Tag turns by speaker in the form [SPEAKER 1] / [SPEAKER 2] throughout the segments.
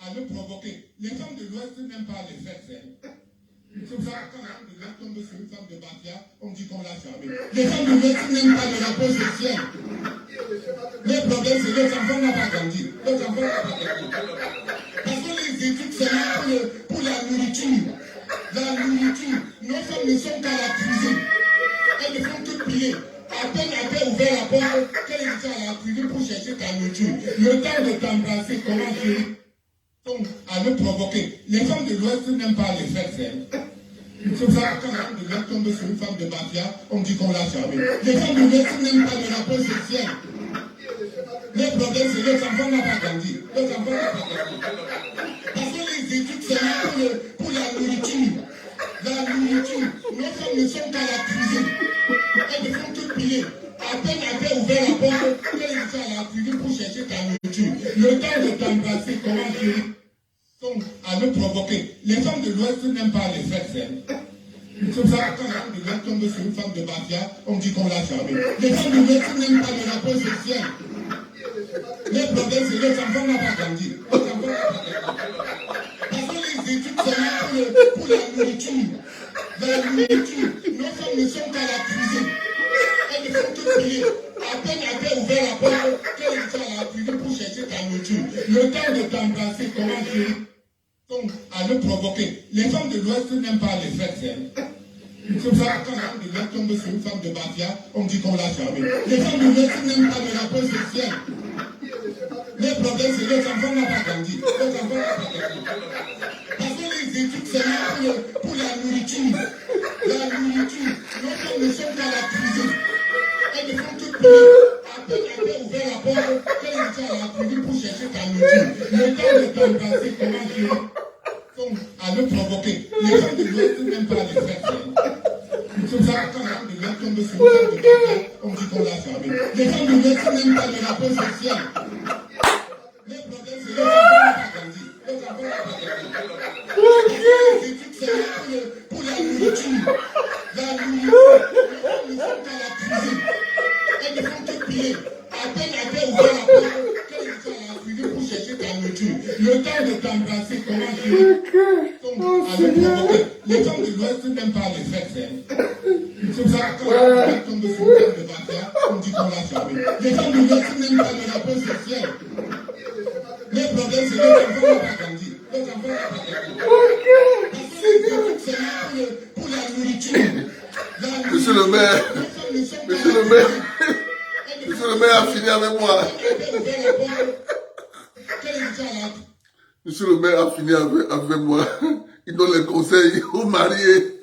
[SPEAKER 1] à le provoquer. Les femmes de l'Ouest n'aiment pas les fesses. C'est pour ça que quand un de tombe sur une femme de Batia, on dit qu'on l'a charmée. Les femmes de l'Ouest n'aiment pas le rapport social. Le problème, c'est que les enfants n'ont pas grandi. Les enfants n'ont pas grandi. Parce que les études, c'est là pour la nourriture. La nourriture. Nos femmes ne sont qu'à la cuisine. Elles ne font que plier. À peine ouvert la porte, qu'elles étaient à la cuisine pour chercher ta nourriture. Le temps de t'embrasser, comment chérie? À le provoquer. Les femmes de l'Ouest n'aiment pas les fesses. C'est pour ça que quand un de l'Ouest tombe sur une femme de Batia, on dit qu'on l'a charmée. Les femmes de l'Ouest n'aiment pas le rapport social. Le problème, c'est que les enfants n'ont pas grandi. Les enfants n'ont pas grandi. Parce que les études, c'est là pour la nourriture. La nourriture. Nos femmes ne sont qu'à la cuisine. Elles ne font que plier. À peine ouvert la porte, qu'elles étaient à la cuisine pour chercher ta nourriture. Le temps de t'embrasser, comment chérie? À le provoquer. Les femmes de l'Ouest n'aiment pas les fesses. C'est pour ça que quand un de l'Ouest tombe sur une femme de Batia, on dit qu'on l'a charmée. Les femmes de l'Ouest n'aiment pas le rapport social. Le problème, c'est que les enfants n'ont pas grandi. Les enfants n'ont pas grandi. Parce que les études, c'est là pour la nourriture. La nourriture. Nos femmes ne sont qu'à la cuisine. Elles ne font que plier. À peine ouvert la porte, qu'elles étaient à la cuisine pour chercher ta nourriture. Le temps de t'embrasser, comment chérie? À le provoquer. Les femmes de l'Ouest n'aiment pas les fesses. C'est pour ça que quand un de l'Ouest tombe sur une femme de Batia, on dit qu'on l'a charmée. Les femmes de l'Ouest n'aiment pas le rapport social. Le problème, c'est que les enfants n'ont pas grandi. Les enfants n'ont pas grandi. Parce que les études, c'est là pour la nourriture. La nourriture. Nos femmes ne sont qu'à la cuisine. Elles ne font que plier. À peine ouvert la porte, qu'elles étaient à la cuisine pour chercher ta nourriture. Le temps de t'embrasser, comment chérie? À le provoquer. Les femmes de l'Ouest n'aiment pas les fesses. C'est pour ça que quand un de l'Ouest tombe sur une femme de Batia, on dit qu'on l'a charmée. Les femmes de l'Ouest n'aiment pas le rapport social. Le problème, c'est que les enfants n'ont pas grandi. Les enfants n'ont pas grandi. Les études, c'est là pour la nourriture. La nourriture. Nos femmes ne sont qu'à la cuisine. Elles ne font que plier. À peine ouvert la porte, qu'elles étaient à la cuisine pour chercher ta nourriture. Le temps de t'embrasser, comment chérie? À le provoquer. Les femmes de l'Ouest n'aiment pas les fesses. C'est pour ça que quand on tombe sur une femme de Batia, on dit qu'on l'a charmée. Les femmes de l'Ouest n'aiment pas le rapport social. Le problème, c'est que les enfants n'ont pas grandi. Les enfants n'ont pas grandi. Parce que les études, c'est là pour la nourriture.
[SPEAKER 2] Monsieur le maire, monsieur le maire a fini avec moi. Monsieur le maire a fini avec moi. Il donne les conseils aux mariés.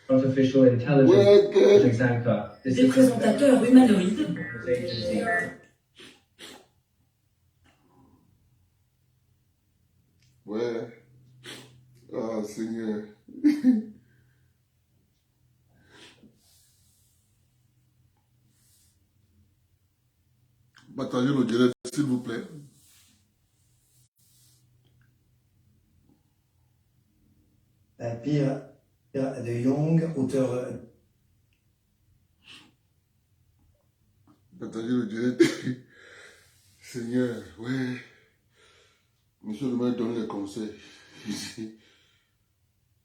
[SPEAKER 3] Artificial intelligence, Exanka.
[SPEAKER 4] Des présentateurs humanoïdes.
[SPEAKER 2] Ouais. Ah, Seigneur. Partagez le direct, s'il vous plaît.
[SPEAKER 5] Pierre de Jong, auteur.
[SPEAKER 2] Partagez le direct. Seigneur, ouais. Monsieur le maire donne les conseils.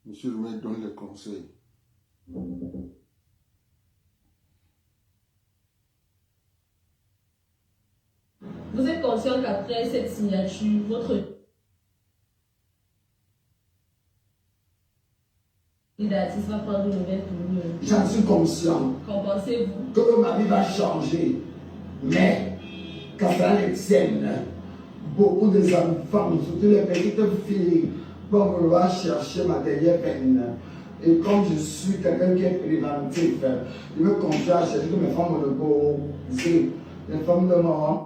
[SPEAKER 2] Monsieur le maire donne les conseils.
[SPEAKER 6] Vous êtes conscient qu'après cette signature, votre d'artiste va prendre une nouvelle tournure.
[SPEAKER 7] J'en suis conscient
[SPEAKER 6] Qu'en pensez-vous?
[SPEAKER 7] que ma vie va changer. Mais, quand ça les tienne, beaucoup des enfants, surtout les petites filles, vont vouloir chercher ma dernière peine. Et comme je suis quelqu'un qui est préventif, je me conduis à chercher que mes femmes me posent. Les femmes de mort.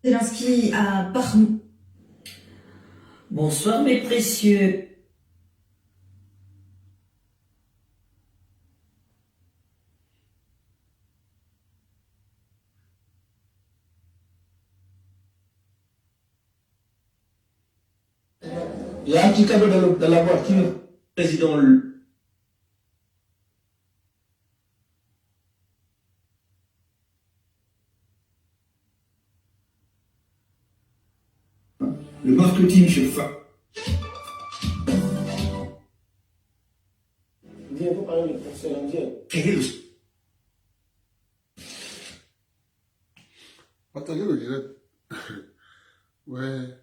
[SPEAKER 4] Zelensky a par...
[SPEAKER 8] Bonsoir mes précieux.
[SPEAKER 9] Il y a un petit cadeau dans la voiture. Président. Le marketing chez Fa. Viens, vous parler de professeur indien.
[SPEAKER 2] Partagez le direct. Ouais.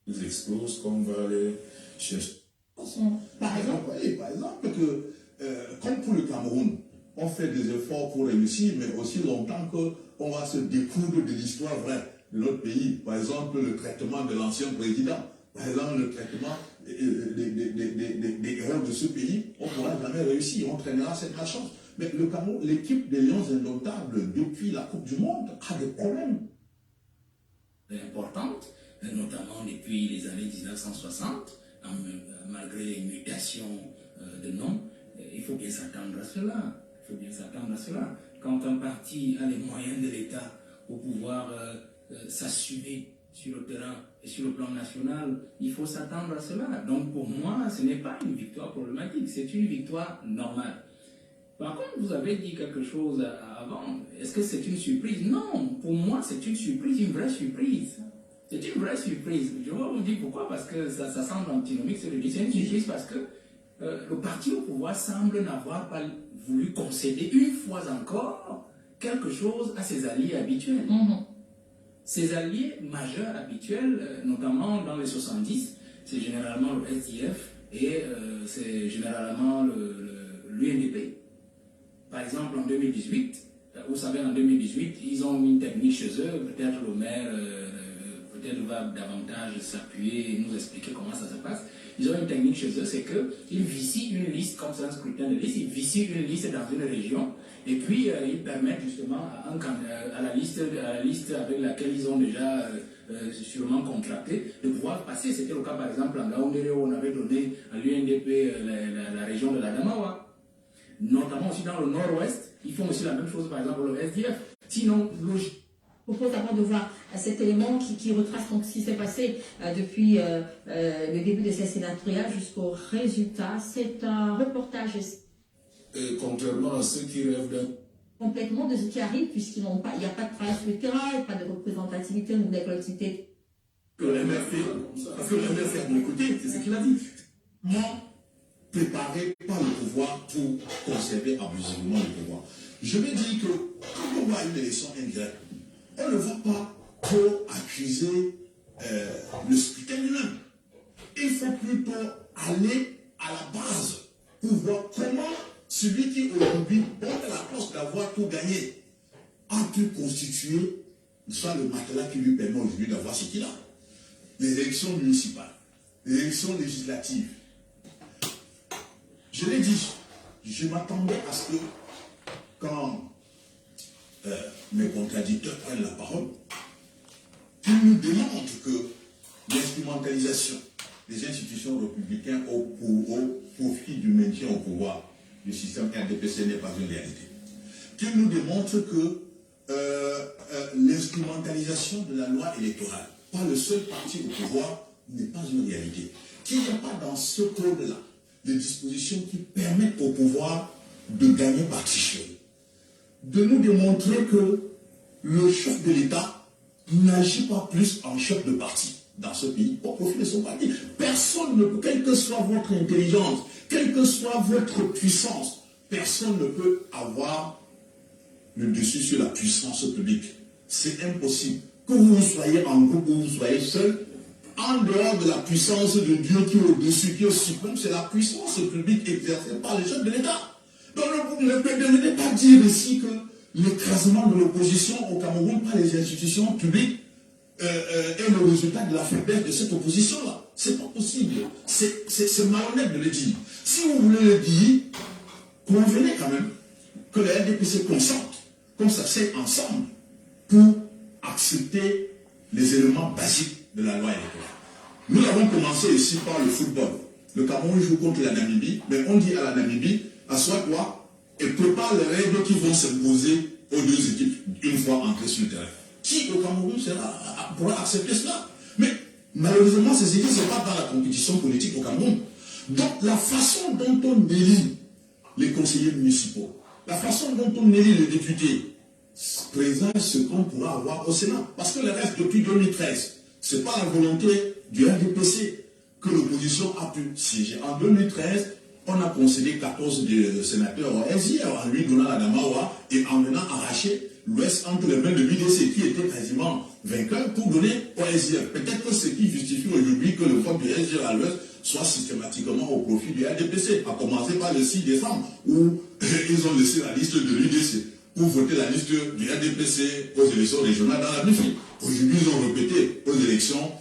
[SPEAKER 10] Ils explosent comme on va aller chercher.
[SPEAKER 1] Par exemple, comme pour le Cameroun, on fait des efforts pour réussir, mais aussi longtemps qu'on va se découdre de l'histoire vraie de notre pays. Par exemple, le traitement de l'ancien président, par exemple, le traitement des héros de ce pays, on ne pourra jamais réussir, on traînera cette malchance. Mais le Cameroun, l'équipe des Lions Indomptables, depuis la Coupe du Monde, a des problèmes
[SPEAKER 11] importantes, notamment depuis les années 1960, malgré les mutations de nom. Il faut bien s'attendre à cela. Il faut bien s'attendre à cela. Quand un parti a les moyens de l'État pour pouvoir s'assumer sur le terrain et sur le plan national, il faut s'attendre à cela. Donc pour moi, ce n'est pas une victoire problématique, c'est une victoire normale. Par contre, vous avez dit quelque chose avant. Est-ce que c'est une surprise? Non, pour moi, c'est une surprise, une vraie surprise. C'est une vraie surprise. Je vais vous dire pourquoi, parce que ça semble antinomique. C'est une surprise parce que le parti au pouvoir semble n'avoir pas voulu concéder une fois encore quelque chose à ses alliés habituels. Ses alliés majeurs habituels, notamment dans les 70, c'est généralement le SDF et c'est généralement l'UNDP. Par exemple, en 2018, vous savez, en 2018, ils ont une technique chez eux, peut-être le maire peut-être va davantage s'appuyer et nous expliquer comment ça se passe. Ils ont une technique chez eux, c'est qu'ils vicient une liste, comme c'est un scrutin de liste, ils vicient une liste dans une région, et puis ils permettent justement à la liste avec laquelle ils ont déjà sûrement contracté, de pouvoir passer. C'était le cas par exemple en Gaoundéré où on avait donné à l'UNDP la région de l'Adamawa. Notamment aussi dans le nord-ouest, ils font aussi la même chose par exemple le SDF. Sinon, logique.
[SPEAKER 6] Je propose d'abord de voir cet élément qui retrace donc ce qui s'est passé depuis le début de ces sénatoriales jusqu'au résultat. C'est un reportage.
[SPEAKER 10] Contrairement à ceux qui rêvent d'un
[SPEAKER 6] complètement de ce qui arrive, puisqu'il n'y a pas de travail sur le terrain, il n'y a pas de représentativité ou des collectivités.
[SPEAKER 1] Que le MR fait, parce que le MR fait de mon côté, c'est ce qu'il a dit. Moi, préparé par le pouvoir pour conserver abusivement le pouvoir. Je me dis que quand on voit une élection indirecte, on ne va pas trop accuser le scrutin lui-même. Il faut plutôt aller à la base pour voir comment celui qui aujourd'hui porte la force d'avoir tout gagné a pu constituer soit le matelas qui lui permet aujourd'hui d'avoir ce qu'il a. Les élections municipales, les élections législatives. Je l'ai dit, je m'attendais à ce que quand mes contradicteurs prennent la parole, qu'ils nous démontrent que l'instrumentalisation des institutions républicaines au profit du maintien au pouvoir du système RDPC n'est pas une réalité. Qu'ils nous démontrent que l'instrumentalisation de la loi électorale par le seul parti au pouvoir n'est pas une réalité. Qu'il n'y a pas dans ce code-là
[SPEAKER 10] des dispositions qui permettent au pouvoir de gagner par tricherie. De nous démontrer que le chef de l'État n'agit pas plus en chef de parti dans ce pays au profit de son parti. Personne ne peut, quelle que soit votre intelligence, quelle que soit votre puissance, personne ne peut avoir le dessus sur la puissance publique. C'est impossible. Que vous soyez en groupe ou vous soyez seul, en dehors de la puissance de Dieu qui est au-dessus, qui est suprême, c'est la puissance publique exercée par les chefs de l'État. Donc ne venez pas dire ici que l'écrasement de l'opposition au Cameroun par les institutions publiques est le résultat de la faiblesse de cette opposition-là. C'est pas possible. C'est malhonnête de le dire. Si vous voulez le dire, convenez quand même que le RDPC consente, qu'on s'assied ensemble pour accepter les éléments basiques de la loi électorale. Nous avons commencé ici par le football. Le Cameroun joue contre la Namibie, mais on dit à la Namibie, assois-toi et prépare les règles qui vont s'imposer aux deux équipes une fois entrées sur le terrain. Qui au Cameroun pourra accepter cela? Mais malheureusement, ces équipes ne sont pas dans la compétition politique au Cameroun. Donc la façon dont on élit les conseillers municipaux, la façon dont on élit les députés, présage ce qu'on pourra avoir au Sénat. Parce que le reste, depuis 2013, ce n'est pas la volonté du RDPC que l'opposition a pu siéger. En 2013, on a concédé 14 sénateurs au SIR en lui donnant la Damawa et en venant arracher l'Ouest entre les mains de l'UDC qui était quasiment vainqueur pour donner au SIR. Peut-être que ce qui justifie aujourd'hui que le vote du SIR à l'Ouest soit systématiquement au profit du RDPC, à commencer par le 6 décembre où ils ont laissé la liste de l'UDC pour voter la liste du RDPC aux élections régionales dans la BFI. Aujourd'hui, ils ont répété aux élections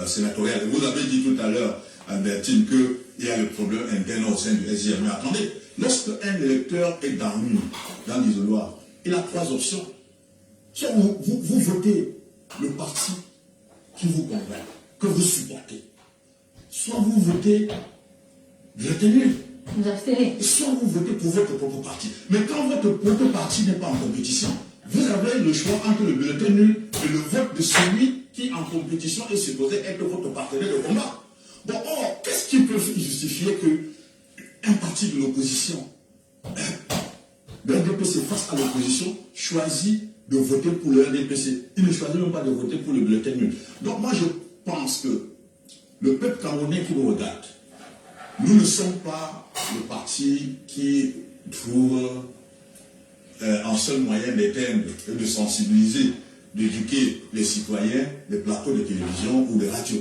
[SPEAKER 10] sénatoriales. Vous avez dit tout à l'heure, Albertine, qu'il y a le problème interne au sein du SIR. Mais attendez, lorsque un électeur est dans l'isoloir, il a trois options. Soit vous votez le parti qui vous convainc, que vous supportez. Soit vous votez bulletin nul.
[SPEAKER 6] Vous abstenez.
[SPEAKER 10] Soit vous votez pour votre propre parti. Mais quand votre propre parti n'est pas en compétition, vous avez le choix entre le bulletin nul et le vote de celui qui, en compétition, est supposé être votre partenaire de combat. Bon, or, qu'est-ce qui peut justifier qu'un parti de l'opposition, le RDPC face à l'opposition, choisit de voter pour le RDPC? Il ne choisit même pas de voter pour le bulletin nul. Donc moi, je pense que le peuple camerounais qui nous regarde, nous ne sommes pas le parti qui trouve en seul moyen d'éteindre et de sensibiliser, d'éduquer les citoyens des plateaux de télévision ou de radio.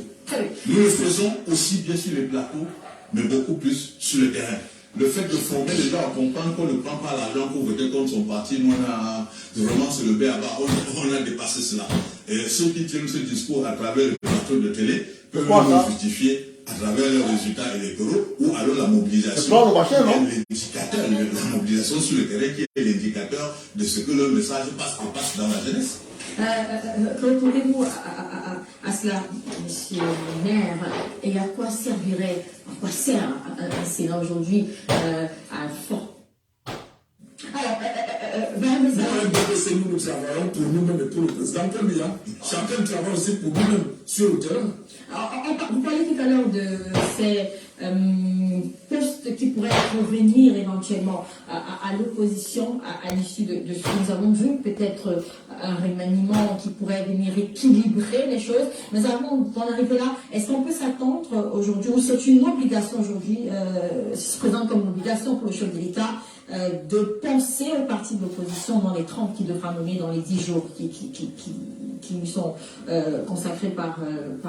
[SPEAKER 10] Nous le faisons aussi bien sur les plateaux, mais beaucoup plus sur le terrain. Le fait de former les gens à comprendre qu'on ne prend pas l'argent pour voter contre son parti, nous on a vraiment se lever à bas, on a dépassé cela. Et ceux qui tiennent ce discours à travers les plateaux de télé peuvent nous justifier à travers les résultats électoraux ou alors la mobilisation. L'indicateur, la mobilisation sur le terrain qui est l'indicateur de ce que le message passe dans la jeunesse.
[SPEAKER 6] Répondez-vous à cela, monsieur le maire, et à quoi sert un Sénat aujourd'hui à fort. Alors,
[SPEAKER 10] nous travaillons pour nous-mêmes et pour le président Kabila. Chacun travaille aussi pour nous-mêmes sur le terrain.
[SPEAKER 6] Vous parlez tout à l'heure de ces postes qui pourraient revenir éventuellement à l'opposition à l'issue de ce que nous avons vu, peut-être un remaniement qui pourrait venir équilibrer les choses. Mais avant d'en arriver là, est-ce qu'on peut s'attendre aujourd'hui, ou c'est une obligation aujourd'hui, se présente comme une obligation pour le chef de l'État, de penser au parti de l'opposition dans les 30 qu'il devra nommer dans les 10 jours qui lui sont consacrés par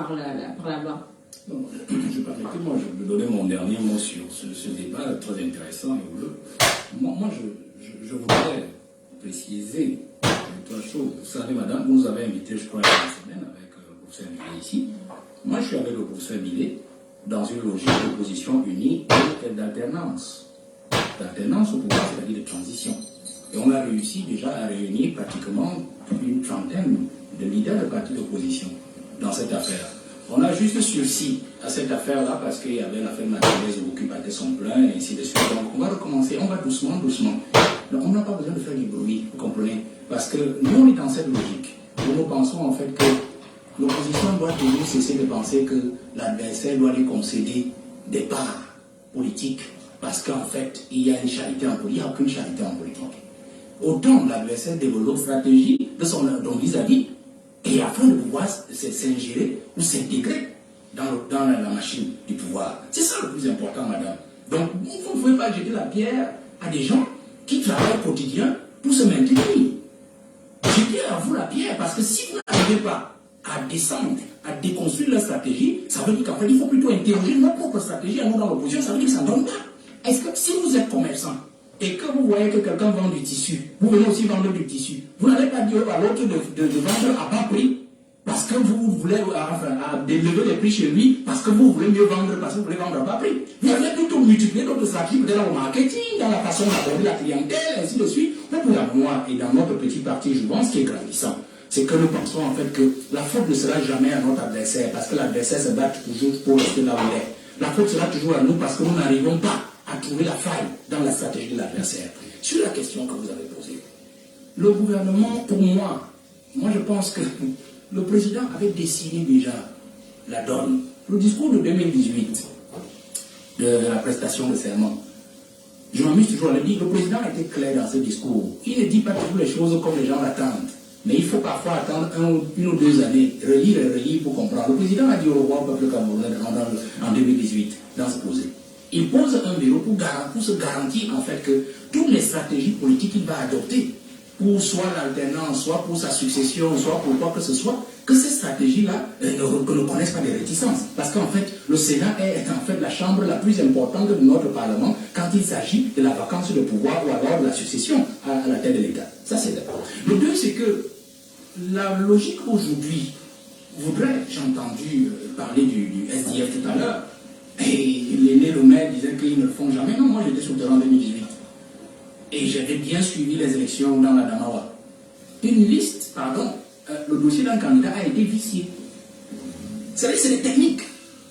[SPEAKER 6] la loi?
[SPEAKER 11] Donc, permettez-moi de donner mon dernier mot sur ce débat très intéressant et houleux. Moi, je voudrais préciser trois choses. Vous savez, madame, vous nous avez invité, je crois, il y a une semaine avec le professeur Millet ici. Moi, je suis avec le professeur Millet dans une logique d'opposition unie et d'alternance. D'alternance au pouvoir, c'est-à-dire de transition. Et on a réussi déjà à réunir pratiquement une trentaine de leaders de partis d'opposition dans cette affaire. On a juste sursis à cette affaire-là parce qu'il y avait l'affaire Mathilde où qui battait son plein et ainsi de suite. Donc on va recommencer, on va doucement. Donc, on n'a pas besoin de faire du bruit, vous comprenez? Parce que nous, on est dans cette logique où nous pensons en fait que l'opposition doit toujours cesser de penser que l'adversaire doit lui concéder des parts politiques, parce qu'en fait, il y a une charité en politique, il n'y a aucune charité en politique. Autant l'adversaire développe une stratégie de son vis-à-vis, et afin de pouvoir s'ingérer ou s'intégrer dans la machine du pouvoir. C'est ça le plus important, madame. Donc, vous ne pouvez pas jeter la pierre à des gens qui travaillent au quotidien pour se maintenir. Jetez à vous la pierre, parce que si vous n'arrivez pas à descendre, à déconstruire la stratégie, ça veut dire qu'en fait, il faut plutôt interroger notre propre stratégie à nous dans l'opposition, ça veut dire que ça ne donne pas. Est-ce que si vous êtes commerçant et que vous voyez que quelqu'un vend du tissu, vous venez aussi vendre du tissu, vous n'allez pas dire à l'autre de vendre à bas prix parce que vous voulez d'élever les prix chez lui, parce que vous voulez mieux vendre, parce que vous voulez vendre à bas prix. Vous allez plutôt multiplier d'autres stratégies, peut-être au marketing, dans la façon d'aborder la clientèle, ainsi de suite. Pour moi et dans notre petit parti, je pense, ce qui est grandissant, c'est que nous pensons en fait que la faute ne sera jamais à notre adversaire, parce que l'adversaire se bat toujours pour rester là où il est. La faute sera toujours à nous parce que nous n'arrivons pas à trouver la faille dans la stratégie de l'adversaire. Sur la question que vous avez posée, le gouvernement, pour moi je pense que le président avait dessiné déjà la donne. Le discours de 2018, de la prestation de serment, je m'amuse toujours à le dire, le président a été clair dans ce discours. Il ne dit pas toujours les choses comme les gens l'attendent. Mais il faut parfois attendre une ou 2 années, relire et relire pour comprendre. Le président a dit au revoir au peuple camerounais en 2018, dans ce posé. Il pose un bureau pour se garantir en fait que toutes les stratégies politiques qu'il va adopter, pour soit l'alternance, soit pour sa succession, soit pour quoi que ce soit, que ces stratégies-là ne connaissent pas de réticences. Parce qu'en fait, le Sénat est en fait la chambre la plus importante de notre Parlement quand il s'agit de la vacance de pouvoir ou alors de la succession à la tête de l'État. Ça, c'est d'abord. Le deux, c'est que la logique aujourd'hui voudrait, j'ai entendu parler du SDF tout à l'heure, et l'aîné le maire disait qu'ils ne le font jamais. Non, moi j'étais sur le terrain en 2018. Et j'avais bien suivi les élections dans la Damawa. Une liste, le dossier d'un candidat a été vicié. C'est des techniques.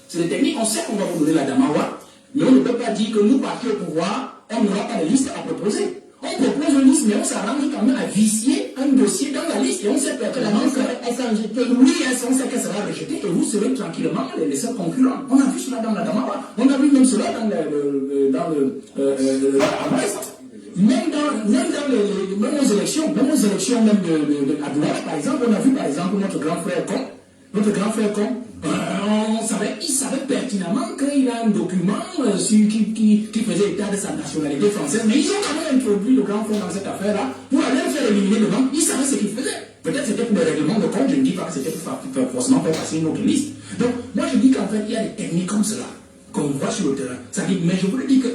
[SPEAKER 11] C'est des techniques, on sait qu'on va vous donner la Damawa, mais on ne peut pas dire que nous, partis au pouvoir, on n'aura pas de liste à proposer. On propose une liste, mais on s'arrange quand même à vicier un dossier dans la liste et on sait pertinemment qu'elle sera rejetée. Oui, on sait qu'elle sera rejetée et vous serez tranquillement les seuls concurrents. On a vu cela dans la Damawa. On a vu même cela dans même aux élections, même à Douala, par exemple, on a vu par exemple notre grand frère Com, il savait pertinemment qu'il a un document qui faisait état de sa nationalité française, mais ils ont quand même introduit le grand frère dans cette affaire-là pour aller le faire éliminer devant. Il savait ce qu'il faisait. Peut-être c'était pour des règlements de compte, je ne dis pas que c'était pour forcément faire passer une autre liste. Donc, moi je dis qu'en fait, il y a des techniques comme cela qu'on voit sur le terrain. Ça dit, mais je voulais dire que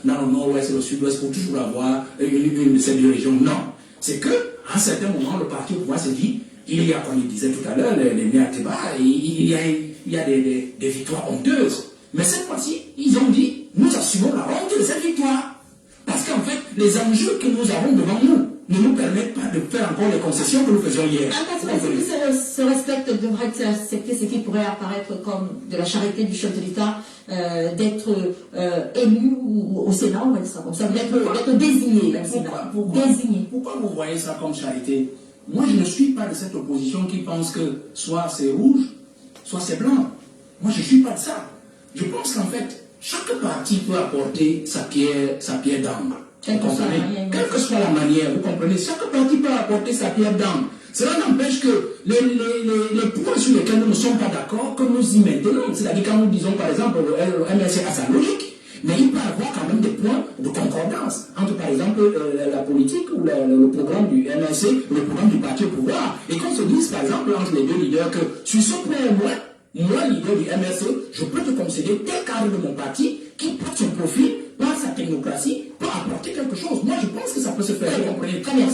[SPEAKER 11] dans le nord-ouest et le sud-ouest, pour toujours avoir une de ces deux régions. Non. C'est qu'à un certain moment, le parti au pouvoir se dit, il y a, comme il disait tout à l'heure, les Miateba, il y a des victoires honteuses. Mais cette fois-ci, ils ont dit, nous assumons la honte de cette victoire. Parce qu'en fait, les enjeux que nous avons devant nous ne nous permettent pas de faire encore les concessions que nous faisions hier.
[SPEAKER 6] Un parti qui se respecte devrait accepter ce qui pourrait apparaître comme de la charité du chef de l'État, d'être élu au Sénat, on va dire ça comme ça, d'être désigné.
[SPEAKER 11] Pourquoi vous voyez ça comme charité? Moi, je ne suis pas de cette opposition qui pense que soit c'est rouge, soit c'est blanc. Moi, je ne suis pas de ça. Je pense qu'en fait, chaque parti peut apporter sa pierre d'angle. Quelle que soit la manière, vous comprenez, chaque parti peut apporter sa pierre d'angle. Cela n'empêche que les points sur lesquels nous ne sommes pas d'accord, que nous y maintenons. C'est-à-dire quand nous disons, par exemple, le MLC a sa logique, mais il peut y avoir quand même des points de concordance entre, par exemple, la politique ou le programme du MLC ou le programme du parti au pouvoir. Et qu'on se dise, par exemple, entre les deux leaders, que sur ce point, moi, leader du MLC, je peux te concéder tel cadre de mon parti qui, par son profil, par sa technocratie, peut apporter quelque chose. Moi, je pense que ça peut se faire. Vous comprenez très bien.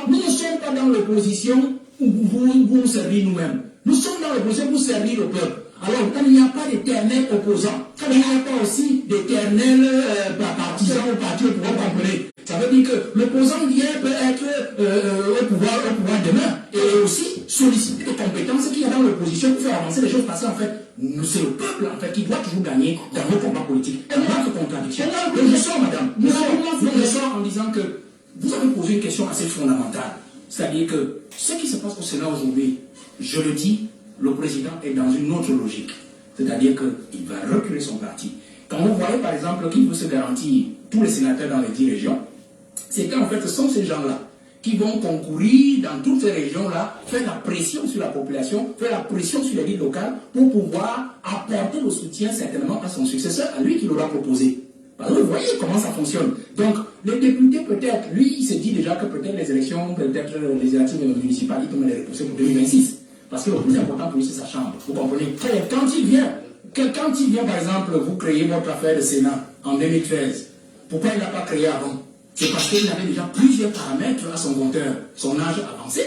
[SPEAKER 11] Nous ne sommes pas dans l'opposition pour nous servir nous-mêmes. Nous sommes dans l'opposition pour servir le peuple. Alors, quand il n'y a pas d'éternel opposant, quand il n'y a pas aussi d'éternel partisan au parti au pouvoir, comprenez, ça veut dire que l'opposant d'hier peut être au pouvoir demain et aussi solliciter les compétences qu'il y a dans l'opposition pour faire avancer les choses parce qu'en fait, c'est le peuple en fait qui doit toujours gagner dans nos combats politiques. Et notre contradiction. Donc je sors, madame, je sors en disant que vous avez posé une question assez fondamentale. C'est-à-dire que ce qui se passe au Sénat aujourd'hui, je le dis, le président est dans une autre logique. C'est-à-dire qu'il va reculer son parti. Quand vous voyez par exemple qui veut se garantir tous les sénateurs dans les 10 régions, c'est qu'en fait ce sont ces gens-là qui vont concourir dans toutes ces régions-là, faire la pression sur la population, faire la pression sur les villes locales pour pouvoir apporter le soutien certainement à son successeur, à lui qui l'aura proposé. Parce que vous voyez comment ça fonctionne. Donc, les députés, peut-être, lui, il se dit déjà que peut-être les élections, peut-être les législatives municipales, il peut me les repousser pour 2026. Parce que le plus important pour lui, c'est sa chambre. Vous comprenez? Quand il vient, par exemple, vous créez votre affaire de Sénat en 2013, pourquoi il n'a pas créé avant? C'est parce qu'il avait déjà plusieurs paramètres à son compteur. Son âge avancé,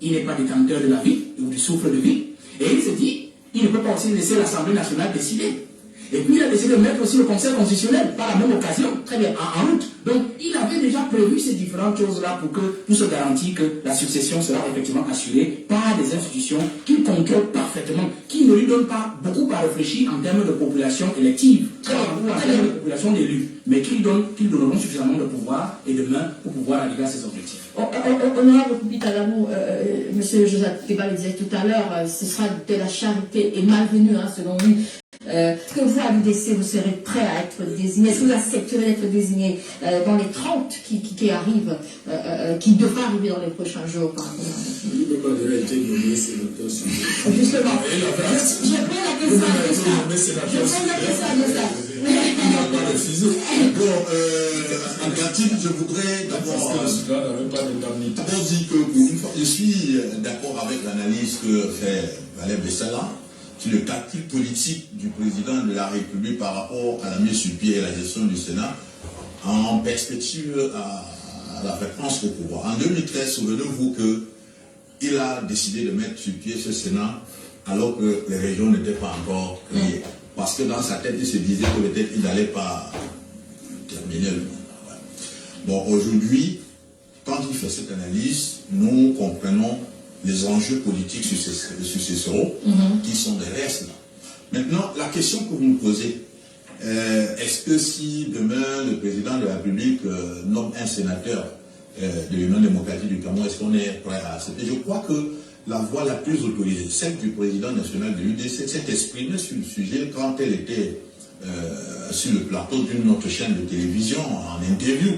[SPEAKER 11] il n'est pas détenteur de la vie ou du souffle de vie. Et il se dit, il ne peut pas aussi laisser l'Assemblée nationale décider. Et puis il a décidé de mettre aussi le Conseil constitutionnel par la même occasion, très bien, en route. Donc il avait déjà prévu ces différentes choses-là pour se garantir que la succession sera effectivement assurée par des institutions qu'il contrôle parfaitement, qui ne lui donnent pas beaucoup à réfléchir en termes de population élective, en termes de population d'élus, mais qui donneront suffisamment de pouvoir et de main pour pouvoir arriver à ses objectifs.
[SPEAKER 6] Honorable Koupitalamou, M. Joseph Keba le disait tout à l'heure, ce sera de la charité et malvenue, selon lui. Est-ce que vous, à l'UDC, vous serez prêt à être désigné? Est-ce que vous accepterez d'être désigné dans les 30 qui arrivent, qui devraient arriver dans les prochains jours, par exemple?
[SPEAKER 10] Il ne peut pas déjà être nommé sénateur.
[SPEAKER 6] Justement, je prends la question à ça.
[SPEAKER 10] Il n'a pas refusé. Bon, en pratique, je voudrais d'abord dire que pour une fois, je suis d'accord avec l'analyse que fait Valérie Bessala sur le calcul politique du président de la République par rapport à la mise sur pied et la gestion du Sénat en perspective à la fréquence au pouvoir. En 2013, souvenez-vous qu'il a décidé de mettre sur pied ce Sénat alors que les régions n'étaient pas encore créées. Parce que dans sa tête, il se disait que peut-être il n'allait pas terminer le mandat. Bon, aujourd'hui, quand il fait cette analyse, nous comprenons les enjeux politiques successoraux qui sont derrière cela. Maintenant, la question que vous me posez, est-ce que si demain le président de la République nomme un sénateur de l'Union démocratique du Cameroun, est-ce qu'on est prêt à accepter? Je crois que la voix la plus autorisée, celle du président national de l'UDC, s'est exprimée sur le sujet quand elle était sur le plateau d'une autre chaîne de télévision en interview.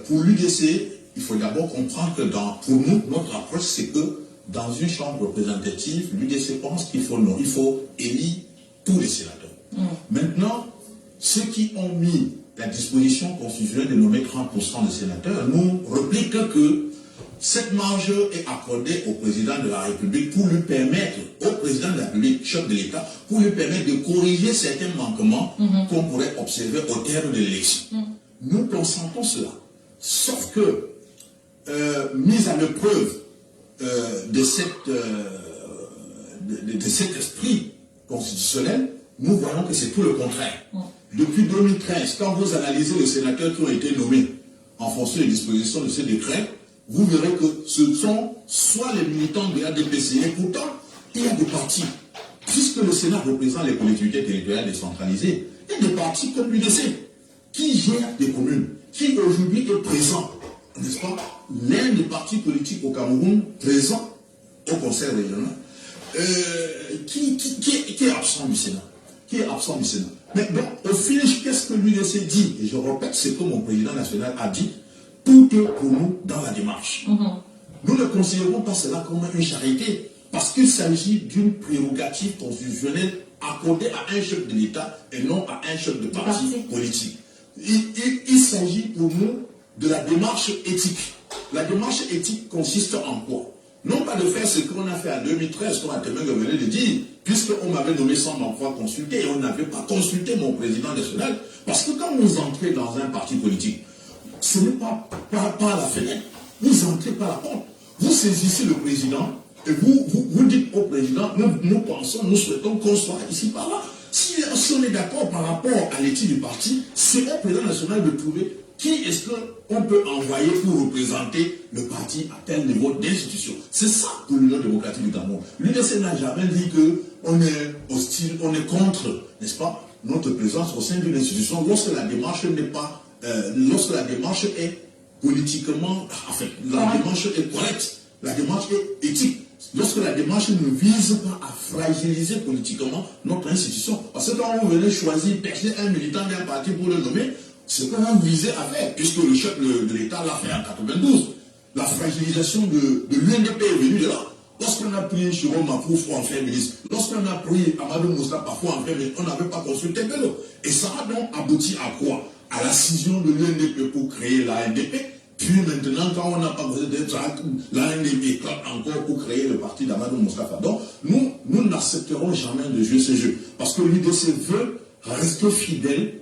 [SPEAKER 10] Pour l'UDC, il faut d'abord comprendre que pour nous, notre approche, c'est que dans une chambre représentative, l'UDC pense qu'il faut élire tous les sénateurs. Maintenant, ceux qui ont mis la disposition constitutionnelle de nommer 30% de sénateurs nous repliquent que cette marge est accordée au président de la République pour lui permettre, au président de la République, chef de l'État, pour lui permettre de corriger certains manquements qu'on pourrait observer au terme de l'élection. Nous consentons cela. Sauf que, mise à l'épreuve de cet esprit constitutionnel, nous voyons que c'est tout le contraire. Depuis 2013, quand vous analysez les sénateurs qui ont été nommés en fonction des dispositions de ce décret, vous verrez que ce sont soit les militants de l'ADPC, et pourtant, il y a des partis, puisque le Sénat représente les collectivités territoriales décentralisées, il y a des partis comme l'UDC, qui gèrent des communes, qui aujourd'hui est présent, n'est-ce pas, l'un des partis politiques au Cameroun présent au Conseil régional, qui est absent du Sénat. Mais bon, au finish, qu'est-ce que l'UDC dit? Et je répète ce que mon président national a dit, tout est pour nous dans la démarche. Nous ne considérons pas cela comme une charité, parce qu'il s'agit d'une prérogative constitutionnelle accordée à un chef de l'État et non à un chef de parti politique. Il s'agit pour nous de la démarche éthique. La démarche éthique consiste en quoi? Non pas de faire ce qu'on a fait en 2013, comme Atemeng venait de dire, puisqu'on m'avait nommé sans m'avoir consulté et on n'avait pas consulté mon président national, parce que quand vous entrez dans un parti politique, ce n'est pas par la fenêtre, vous entrez par la porte. Vous saisissez le président et vous dites au président, nous pensons, nous souhaitons qu'on soit ici par là. Si on est d'accord par rapport à l'éthique du parti, c'est au président national de trouver qui est-ce qu'on peut envoyer pour représenter le parti à tel niveau d'institution. C'est ça pour l'Union démocratique du Cameroun. L'UDC n'a jamais dit qu'on est hostile, on est contre, n'est-ce pas, notre présence au sein d'une institution lorsque la démarche n'est pas, lorsque la démarche est politiquement, en fait, la démarche est correcte, la démarche est éthique. lorsque la démarche ne vise pas à fragiliser politiquement notre institution. Parce que quand vous venez choisir, percer un militant d'un parti pour le nommer, c'est quand même visé à faire, puisque le chef de l'État l'a fait en 92. La fragilisation de l'UNDP est venue de là. Lorsqu'on a pris Jérôme Mapouf pour en faire ministre, lorsqu'on a pris Amadou Moussa parfois en faire ministre, on n'avait pas consulté que l'autre. Et ça a donc abouti à quoi? À la scission de l'UNDP pour créer l'ANDP. Puis maintenant, quand on n'a pas besoin d'être l'ANDP encore pour créer le parti d'Amadou Moustapha. Donc, nous n'accepterons jamais de jouer ce jeu. Parce que l'UDC veut rester fidèle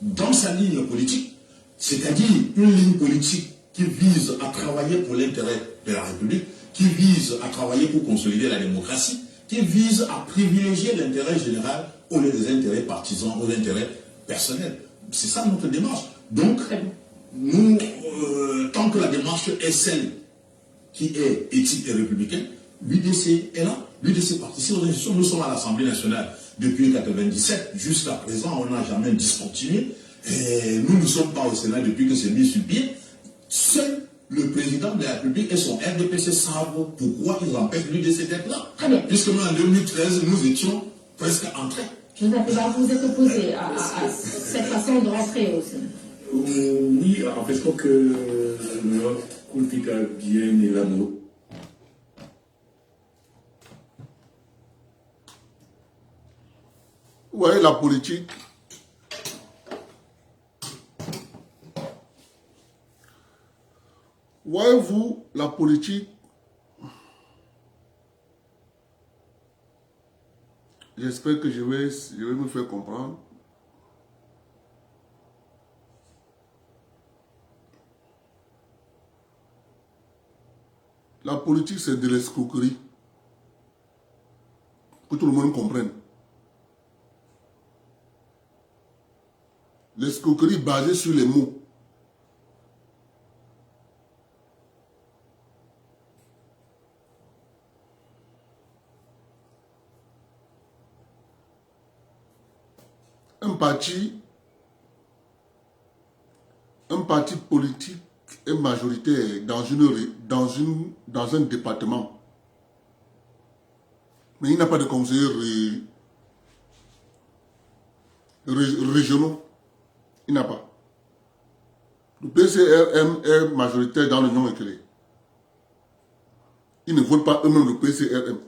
[SPEAKER 10] dans sa ligne politique, c'est-à-dire une ligne politique qui vise à travailler pour l'intérêt de la République, qui vise à travailler pour consolider la démocratie, qui vise à privilégier l'intérêt général au lieu des intérêts partisans, aux intérêts personnels. C'est ça notre démarche. Donc, nous, tant que la démarche est celle qui est éthique et républicaine, l'UDC est là. L'UDC participe aux institutions. Nous sommes à l'Assemblée nationale depuis 1997. Jusqu'à présent, on n'a jamais discontinué. Et nous ne sommes pas au Sénat depuis que c'est mis sur pied. Seul le président de la République et son RDPC savent pourquoi ils empêchent l'UDC d'être là. Puisque nous, en 2013, nous étions presque entrés.
[SPEAKER 6] Joseph, vous êtes opposé à cette façon de rentrer au Sénat?
[SPEAKER 12] Oui, en fait, je crois que notre politique bien et la nôtre.
[SPEAKER 2] Ouais, la politique. Voyez-vous, la politique, j'espère que je vais me faire comprendre. La politique, c'est de l'escroquerie. Que tout le monde comprenne. L'escroquerie basée sur les mots. Un parti politique est majoritaire dans un département. Mais il n'a pas de conseillers régionaux. Il n'a pas. Le PCRM est majoritaire dans l'Union éclairée. Ils ne votent pas eux-mêmes le PCRM.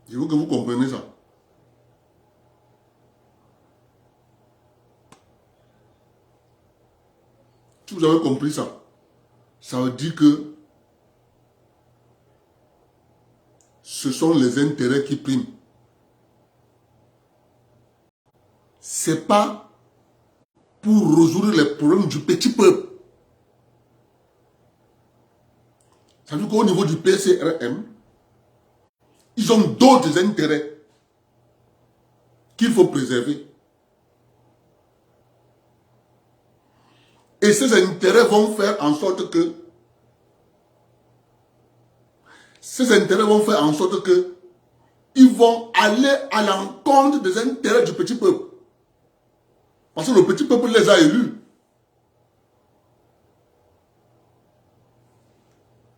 [SPEAKER 2] Je veux que vous compreniez ça. Si vous avez compris ça, ça veut dire que ce sont les intérêts qui priment. C'est pas pour résoudre les problèmes du petit peuple. Ça veut dire qu'au niveau du PCRM, ils ont d'autres intérêts qu'il faut préserver. Et ces intérêts vont faire en sorte que ils vont aller à l'encontre des intérêts du petit peuple. Parce que le petit peuple les a élus.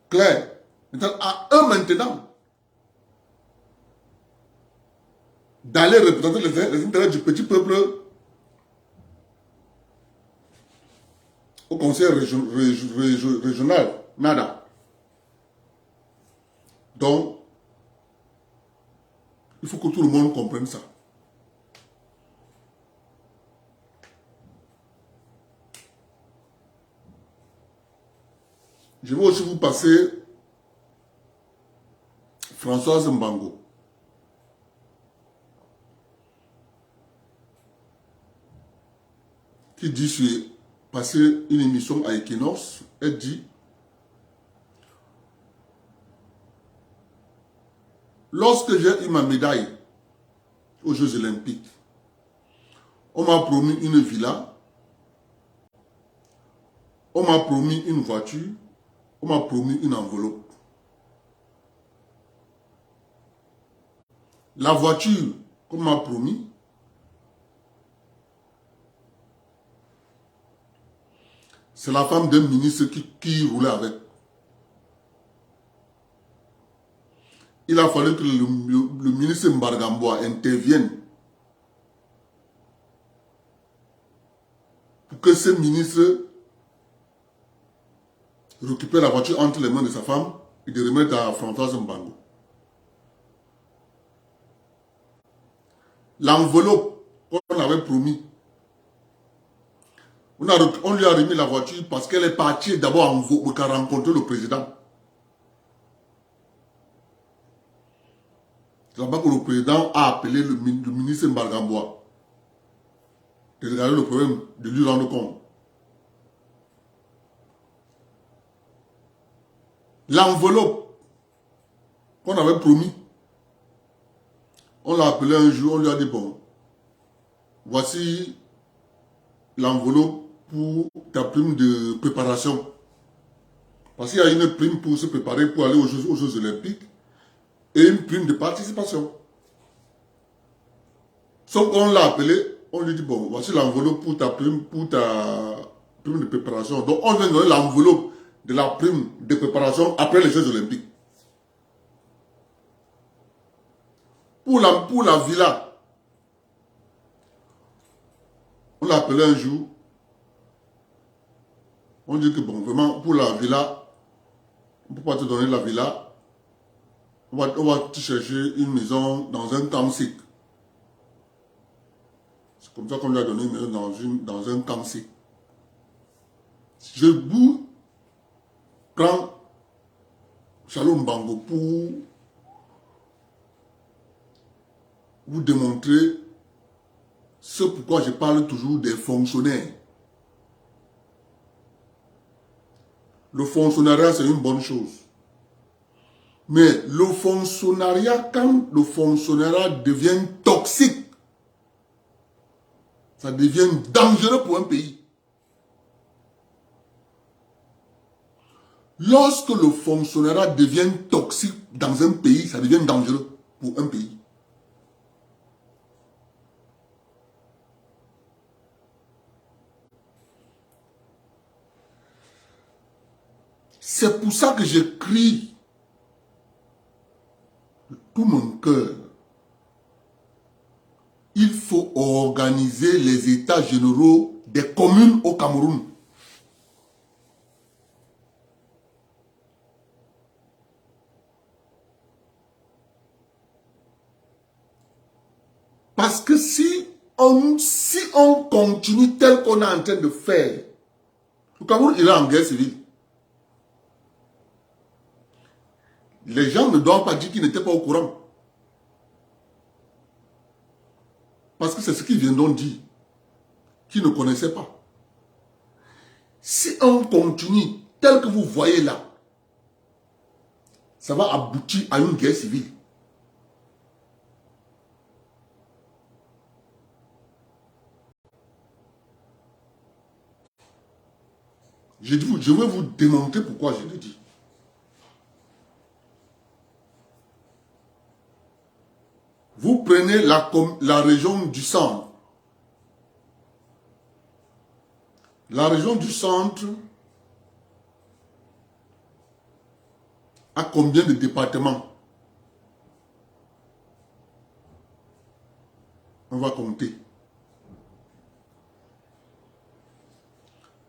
[SPEAKER 2] Clair. À eux maintenant d'aller représenter les intérêts du petit peuple au conseil régional. Nada. Donc, il faut que tout le monde comprenne ça. Je vais aussi vous passer Françoise Mbango. Qui dit sur passer une émission à Equinox, elle dit: lorsque j'ai eu ma médaille aux Jeux Olympiques, on m'a promis une villa, on m'a promis une voiture, on m'a promis une enveloppe. La voiture qu'on m'a promis, C'est la femme d'un ministre qui roulait avec. Il a fallu que le ministre Mbargamboa intervienne pour que ce ministre récupère la voiture entre les mains de sa femme et de remettre à Françoise Mbango. L'enveloppe qu'on avait promis, on lui a remis la voiture parce qu'elle est partie d'abord rencontrer le président. C'est là-bas que le président a appelé le ministre Mbargamboa de regarder le problème, de lui rendre compte. L'enveloppe qu'on avait promis, on l'a appelé un jour, on lui a dit, bon, voici l'enveloppe pour ta prime de préparation. Parce qu'il y a une prime pour se préparer pour aller aux Jeux Olympiques et une prime de participation. Sauf qu'on l'a appelé, on lui dit, bon, voici l'enveloppe pour ta prime de préparation. Donc on vient donner l'enveloppe de la prime de préparation après les Jeux Olympiques. Pour la villa, on l'a appelé un jour. On dit que bon, vraiment, pour la villa, on ne peut pas te donner la villa. On va te chercher une maison dans un camp sec. C'est comme ça qu'on lui a donné une maison dans un camp sec. Je vous prends Shalom Bango pour vous démontrer ce pourquoi je parle toujours des fonctionnaires. Le fonctionnariat, c'est une bonne chose. Mais le fonctionnariat, quand le fonctionnariat devient toxique, ça devient dangereux pour un pays. Lorsque le fonctionnariat devient toxique dans un pays, ça devient dangereux pour un pays. C'est pour ça que je crie de tout mon cœur. Il faut organiser les états généraux des communes au Cameroun. Parce que si on continue tel qu'on est en train de faire, le Cameroun ira en guerre civile. Les gens ne doivent pas dire qu'ils n'étaient pas au courant. Parce que c'est ce qu'ils viendront dire, qu'ils ne connaissaient pas. Si on continue tel que vous voyez là, ça va aboutir à une guerre civile. Je vais vous démontrer pourquoi je le dis. Vous prenez la région du centre. La région du centre a combien de départements? On va compter.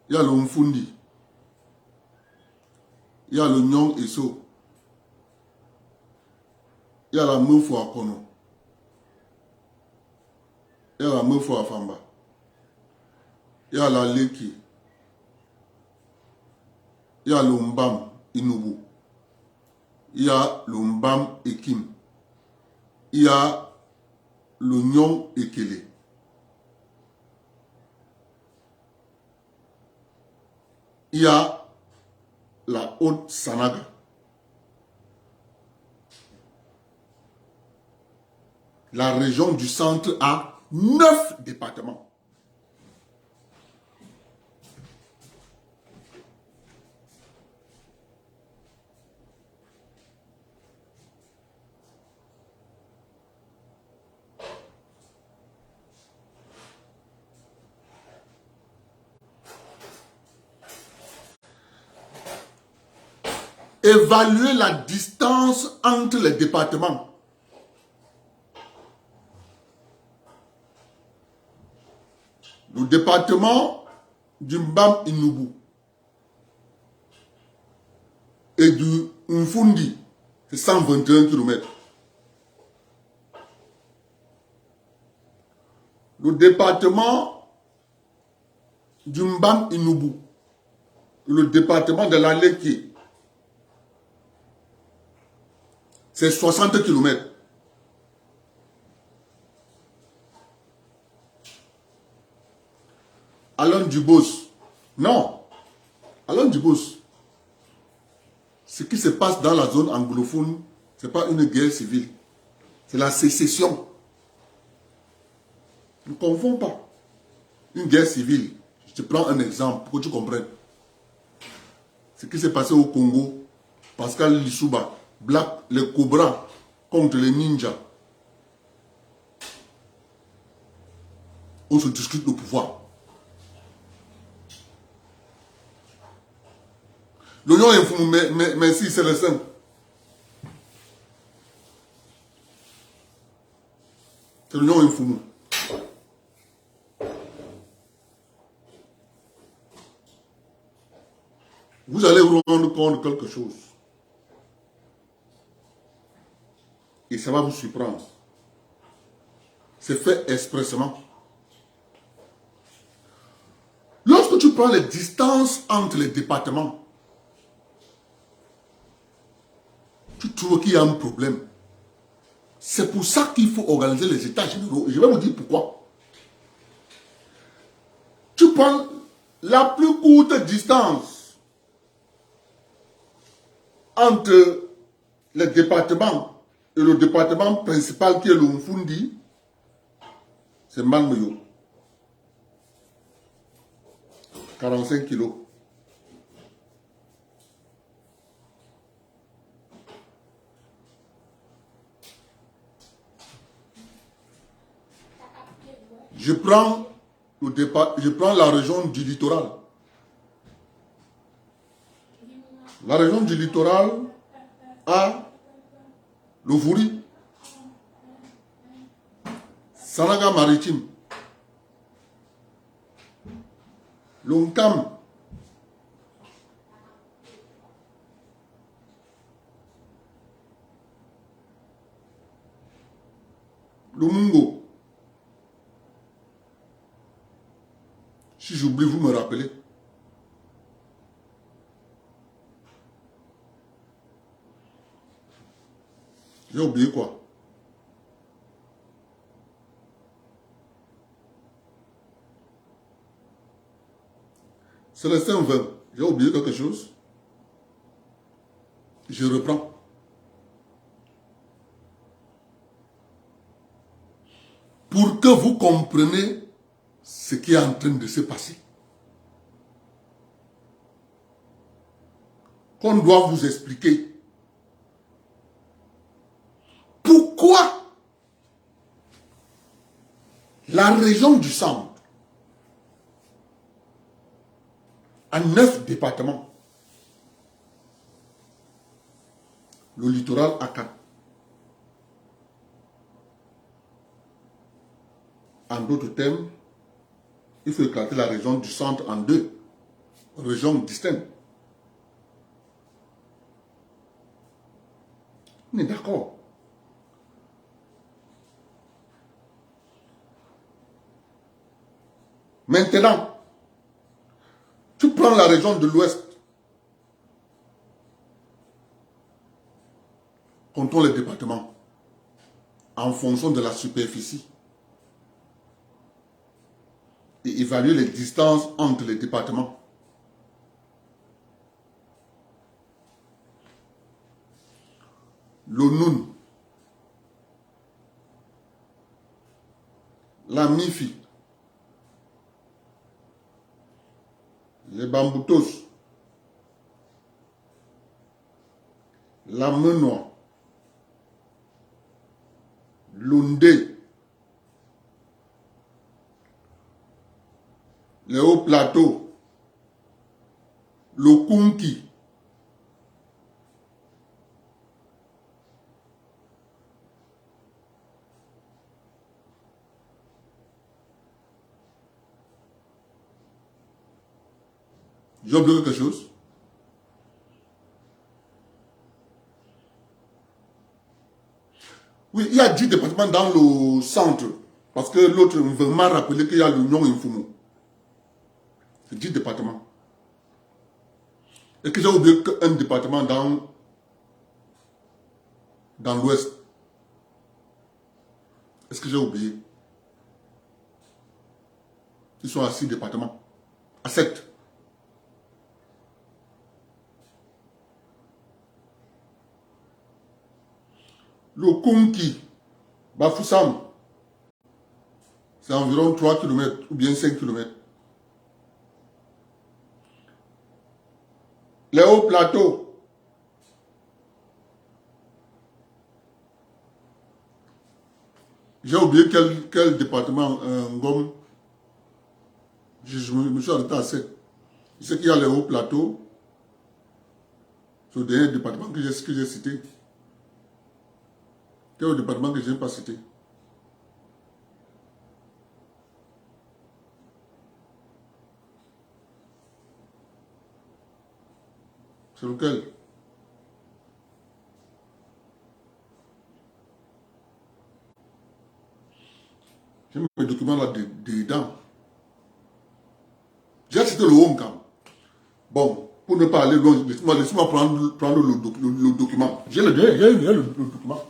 [SPEAKER 2] Il y a le Mfundi. Il y a le Nyong Eso. Il y a la Meufou Akono. Il y a la Meufou Afamba. Il y a la Leki. Il y a le Mbam Inubu. Il y a le Mbam Ekim. Il y a le Nyong Ekele. Il y a la Haute Sanaga. La région du centre a 9 départements. évaluer la distance entre les départements. Le département du Mbam Inubu et du Mfundi, c'est 121 km. Le département du Mbam Inubu, le département de la Leke, c'est 60 km. Alain Dubos, non, Alain Dubos, ce qui se passe dans la zone anglophone, ce n'est pas une guerre civile, c'est la sécession. Ne confond pas. Une guerre civile, je te prends un exemple pour que tu comprennes. Ce qui s'est passé au Congo, Pascal Lissouba, Black, les Cobras contre les ninjas. On se discute le pouvoir. L'oignon est fou, mais si c'est le sein. C'est l'oignon est fou. Vous allez vous rendre compte de quelque chose. Et ça va vous surprendre. C'est fait expressément. Lorsque tu prends les distances entre les départements, tu trouves qu'il y a un problème. C'est pour ça qu'il faut organiser les états généraux. Je vais vous dire pourquoi. Tu prends la plus courte distance entre les départements et le département principal qui est le Mfundi, c'est Malmeyo. 45 kilos. Je prends la région du littoral. La région du littoral a le Vouri, Sanaga maritime, Longkam, Lumungo. Si j'oublie, vous me rappelez. J'ai oublié quoi? C'est le Saint-20. J'ai oublié quelque chose. Je reprends. Pour que vous compreniez ce qui est en train de se passer. Qu'on doit vous expliquer. Pourquoi la région du centre a 9 départements. Le littoral a 4. En d'autres termes, il faut éclater la région du centre en 2 régions distinctes. On est d'accord. Maintenant, tu prends la région de l'Ouest. Comptons les départements en fonction de la superficie. Et évaluer les distances entre les départements. L'Onoun, la Mifi, les Bamboutos, la Menois, l'Oundé, les hauts plateaux, le Kunki, J'ai oublié quelque chose. Oui, il y a 10 départements dans le centre. Parce que l'autre veut vraiment rappeler qu'il y a l'Union Infumo. C'est 10 départements. Et que j'ai oublié qu'un département dans l'ouest. Est-ce que j'ai oublié? Ils sont à 6 départements. À 7. Le Konki, Bafoussam, c'est environ 3 km ou bien 5 km. Les hauts plateaux, j'ai oublié quel département, Ngom, je me suis arrêté à 7. Je sais qu'il y a les hauts plateaux, c'est le dernier département que j'ai cité. Quel est le département que je n'ai pas cité? C'est lequel? J'ai mis mes documents là dedans. J'ai cité le Hongkong. Bon, pour ne pas aller loin, laissez-moi prendre le document. J'ai le document.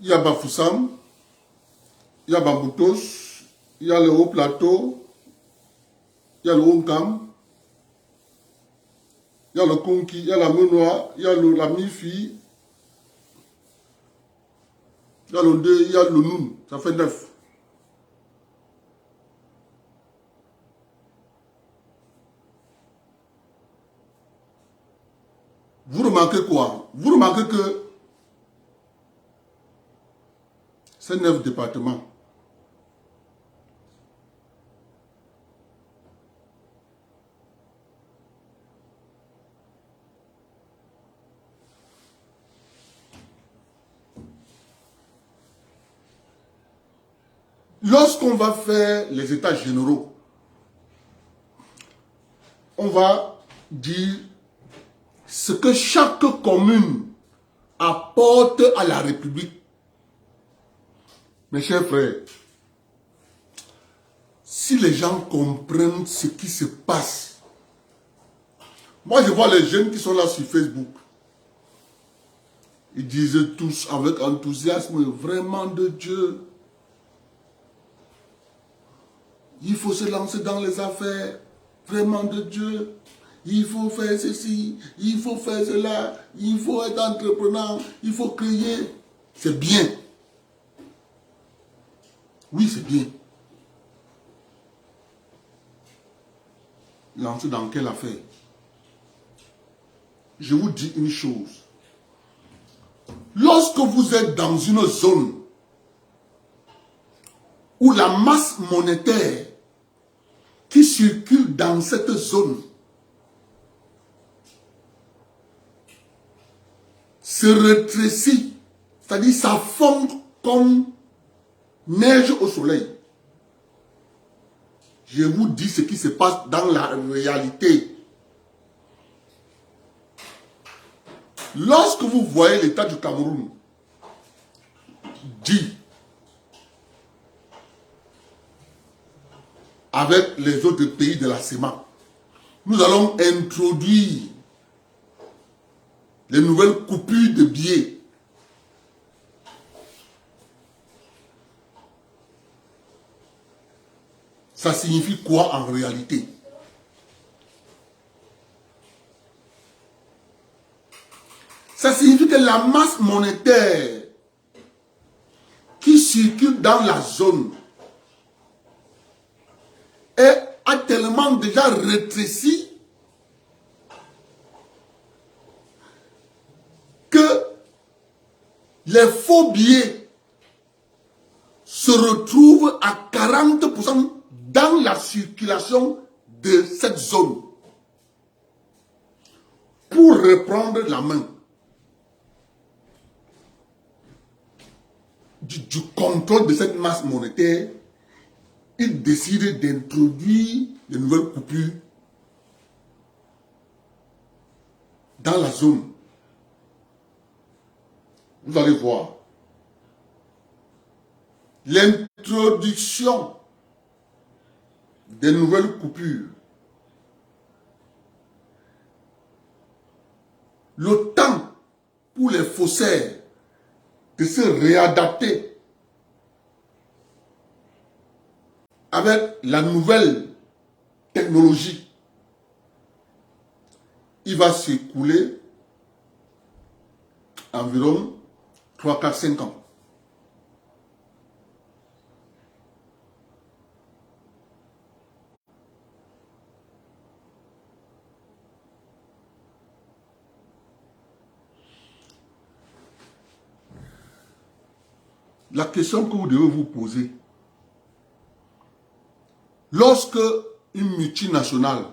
[SPEAKER 2] Il y a Bafoussam, il il y a Bamboutos, il y a le Haut Plateau, il y a le Hongkam, il y a le Konki, il y a la Menoir, il y a la Mifi, il y a le 2, il y a le Noun, ça fait 9. Vous remarquez quoi? Vous remarquez que c'est 9 départements. Lorsqu'on va faire les états généraux, on va dire ce que chaque commune apporte à la République. Mes chers frères, si les gens comprennent ce qui se passe, moi je vois les jeunes qui sont là sur Facebook, ils disent tous avec enthousiasme, vraiment de Dieu, il faut se lancer dans les affaires, vraiment de Dieu. Il faut faire ceci, il faut faire cela, il faut être entrepreneur, il faut créer. C'est bien. Oui, c'est bien. Lancer dans quelle affaire? Je vous dis une chose. Lorsque vous êtes dans une zone où la masse monétaire qui circule dans cette zone se rétrécit, c'est-à-dire ça fond comme neige au soleil. Je vous dis ce qui se passe dans la réalité. Lorsque vous voyez l'État du Cameroun dit avec les autres pays de la CEMA, nous allons introduire les nouvelles coupures de billets. Ça signifie quoi en réalité? Ça signifie que la masse monétaire qui circule dans la zone a tellement déjà rétréci que les faux billets se retrouvent à 40% dans la circulation de cette zone pour reprendre la main du contrôle de cette masse monétaire. Ils décident d'introduire de nouvelles coupures dans la zone. Vous allez voir. L'introduction des nouvelles coupures, le temps pour les faussaires de se réadapter avec la nouvelle technologie, il va s'écouler environ 3, 4, 5 ans. La question que vous devez vous poser, lorsque une multinationale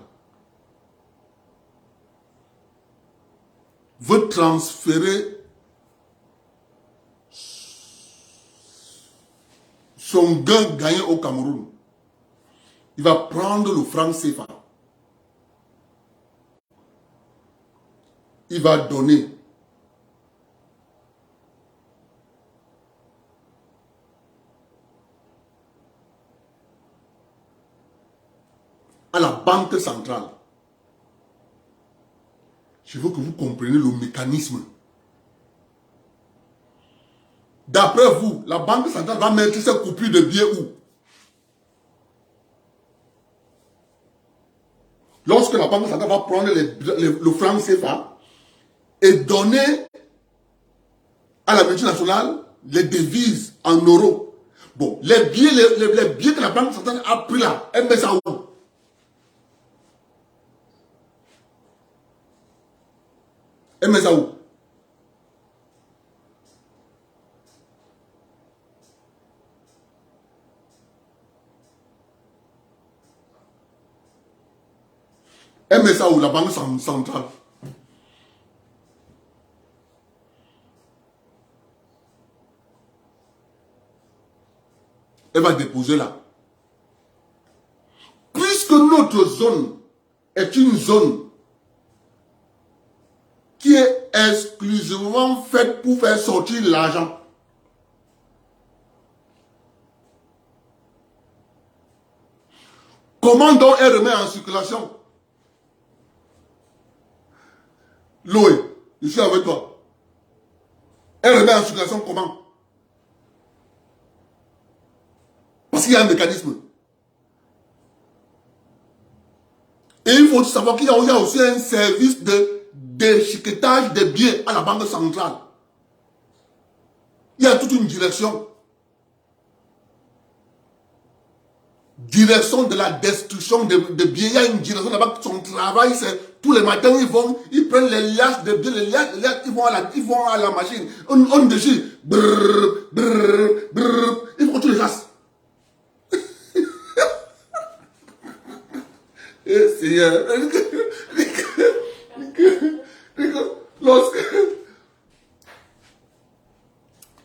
[SPEAKER 2] veut transférer son gain gagné au Cameroun, il va prendre le franc CFA. Il va donner à la banque centrale. Je veux que vous compreniez le mécanisme. D'après vous, la Banque centrale va mettre ces coupures de billets où? Lorsque la Banque centrale va prendre le franc CFA et donner à la multinationale les devises en euros. Bon, les billets que la Banque centrale a pris là, elle met ça où? Elle met ça où? Elle met ça où, la Banque centrale? Elle va déposer là. Puisque notre zone est une zone qui est exclusivement faite pour faire sortir l'argent. Comment donc elle remet en circulation? Loé, je suis avec toi. Elle remet en circulation comment? Parce qu'il y a un mécanisme. Et il faut savoir qu'il y a aussi un service d'échiquetage des biens à la Banque centrale. Il y a toute une direction. Direction de la destruction des biens. Il y a une direction là-bas. Son travail, c'est tous les matins, ils prennent les liasses de biens, les liasses, ils vont à la machine. On déchire. Brrr, brrr, brrr. Il faut que tu les fasses. Et Seigneur,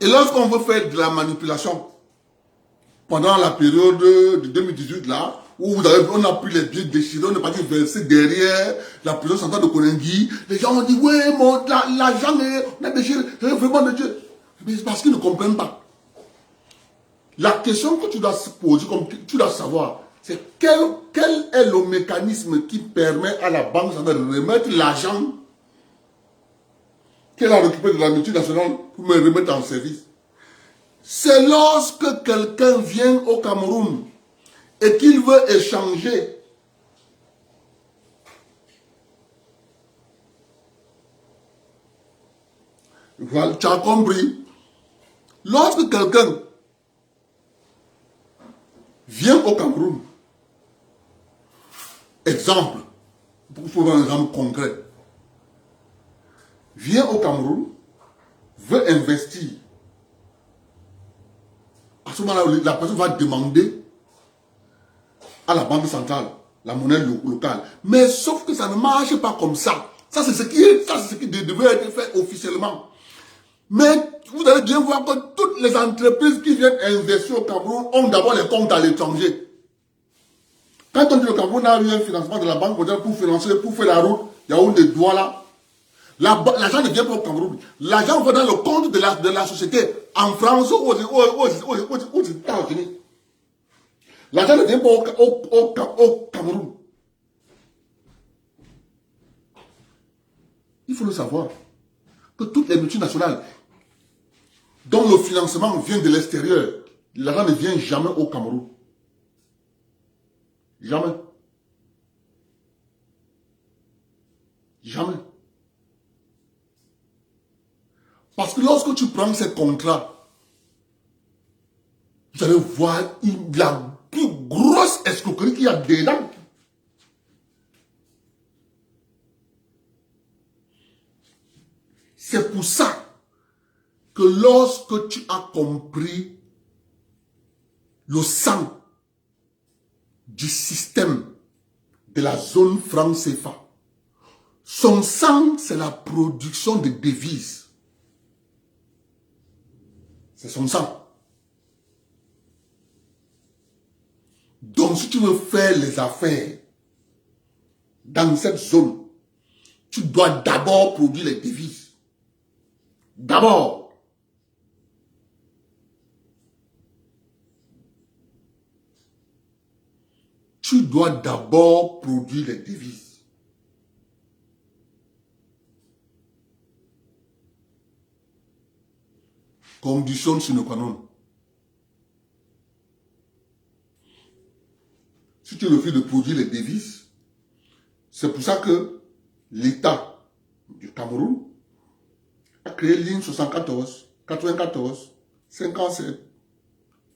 [SPEAKER 2] lorsqu'on veut faire de la manipulation, pendant la période de 2018 là, où on a pris les billets déchirés, on est parti verser derrière la prison centrale de Konengi, les gens ont dit, ouais, l'argent, on a déchiré, c'est vraiment de Dieu. Mais c'est parce qu'ils ne comprennent pas. La question que tu dois se poser, comme tu dois savoir, c'est quel est le mécanisme qui permet à la Banque centrale de remettre l'argent qu'elle a récupéré de la multinationale pour me remettre en service. C'est lorsque quelqu'un vient au Cameroun et qu'il veut échanger voilà, tu as compris. Lorsque quelqu'un vient au Cameroun, exemple, pour faire un exemple concret, vient au Cameroun, veut investir. À ce moment-là, la personne va demander à la Banque centrale la monnaie locale. Mais sauf que ça ne marche pas comme ça. Ça, c'est ce qui devait être fait officiellement. Mais vous allez bien voir que toutes les entreprises qui viennent investir au Cameroun ont d'abord les comptes à l'étranger. Quand on dit le Cameroun a eu un financement de la Banque mondiale pour financer, pour faire la route, il y a où des doigts là. L'argent ne vient pas au Cameroun. L'argent va dans le compte de la société en France ou aux États-Unis. L'argent ne vient pas au Cameroun. Il faut le savoir. Que toutes les multinationales dont le financement vient de l'extérieur, l'argent ne vient jamais au Cameroun. Jamais. Jamais. Parce que lorsque tu prends ces contrats, vous allez voir la plus grosse escroquerie qu'il y a dedans. C'est pour ça que lorsque tu as compris le sang du système de la zone franc CFA, son sang, c'est la production de devises. C'est son sang. Donc, si tu veux faire les affaires dans cette zone, tu dois d'abord produire les devises. D'abord. Tu dois d'abord produire les devises. condition sine qua non. Si tu refuses de produire les devises, c'est pour ça que l'État du Cameroun a créé ligne 74, 94, 57,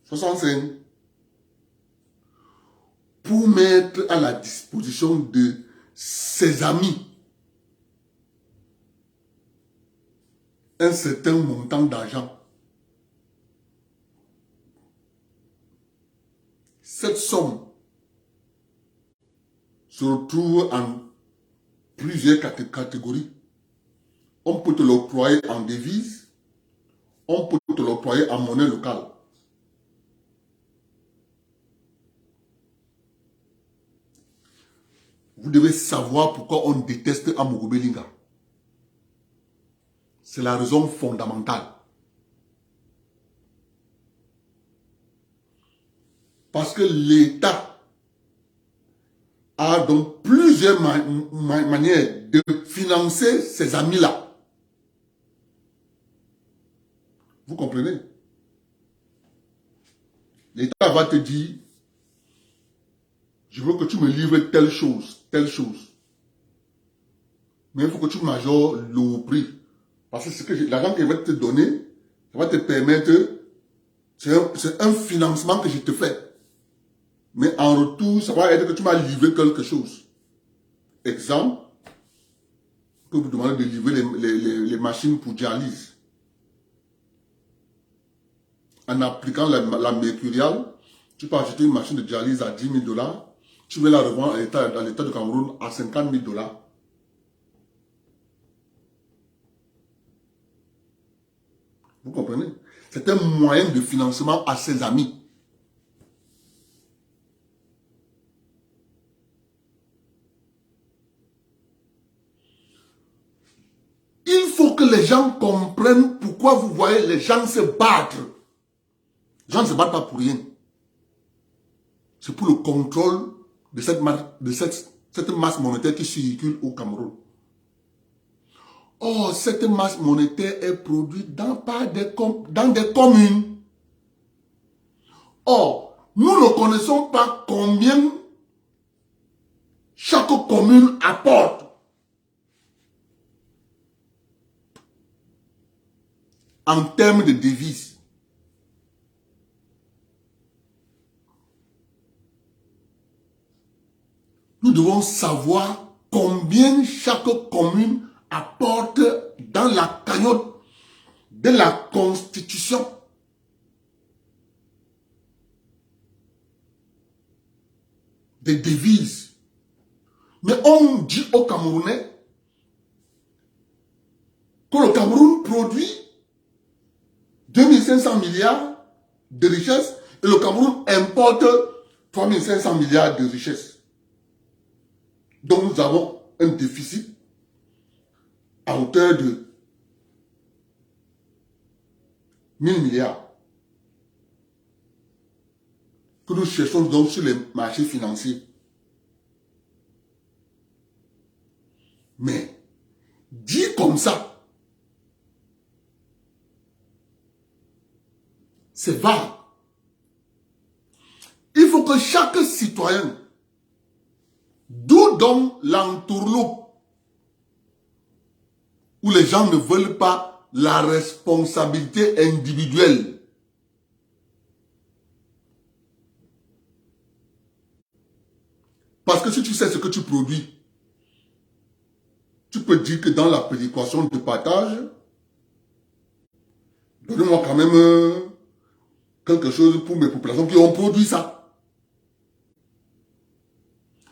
[SPEAKER 2] 65 pour mettre à la disposition de ses amis un certain montant d'argent. Cette somme se retrouve en plusieurs catégories. On peut te l'octroyer en devise, on peut te l'octroyer en monnaie locale. Vous devez savoir pourquoi on déteste Amogo Belinga. C'est la raison fondamentale. Parce que l'État a donc plusieurs manières de financer ces amis-là. Vous comprenez? L'État va te dire, je veux que tu me livres telle chose, telle chose. Mais il faut que tu majores le prix. Parce que, l'argent qu'il va te donner, ça va te permettre, c'est un financement que je te fais. Mais en retour, ça va être que tu m'as livré quelque chose. Exemple, je peux vous demander de livrer les machines pour dialyse. En appliquant la mercuriale, tu peux acheter une machine de dialyse à 10 000 $. Tu veux la revendre dans l'État de Cameroun à 50 000 $. Vous comprenez? C'est un moyen de financement à ses amis. Il faut que les gens comprennent pourquoi vous voyez les gens se battre. Les gens ne se battent pas pour rien. C'est pour le contrôle de cette masse monétaire qui circule au Cameroun. Or, cette masse monétaire est produite dans des communes. Or, nous ne connaissons pas combien chaque commune apporte. En termes de devises. Nous devons savoir combien chaque commune apporte dans la cagnotte de la Constitution. Des devises. Mais on dit aux Camerounais que le Cameroun produit 2500 milliards de richesses et le Cameroun importe 3500 milliards de richesses. Donc nous avons un déficit à hauteur de 1000 milliards que nous cherchons donc sur les marchés financiers. Mais dit comme ça, c'est vague. Il faut que chaque citoyen, d'où donc l'entourloupe, où les gens ne veulent pas la responsabilité individuelle. Parce que si tu sais ce que tu produis, tu peux dire que dans la péréquation de partage, donnez-moi quand même quelque chose pour mes populations qui ont produit ça.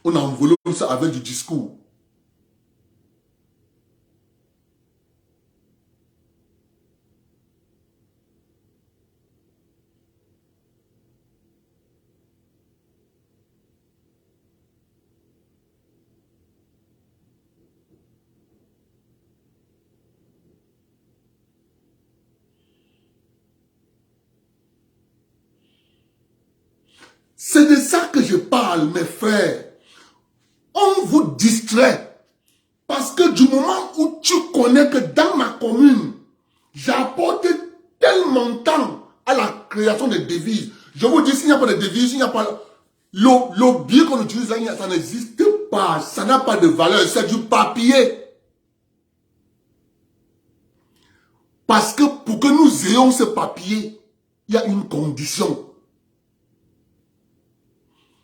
[SPEAKER 2] On enveloppe ça avec du discours. C'est de ça que je parle, mes frères. On vous distrait. Parce que du moment où tu connais que dans ma commune, j'apporte tel montant à la création des devises. Je vous dis, s'il n'y a pas de devises, s'il n'y a pas... Le billet qu'on utilise là, ça n'existe pas. Ça n'a pas de valeur. C'est du papier. Parce que pour que nous ayons ce papier, il y a une condition.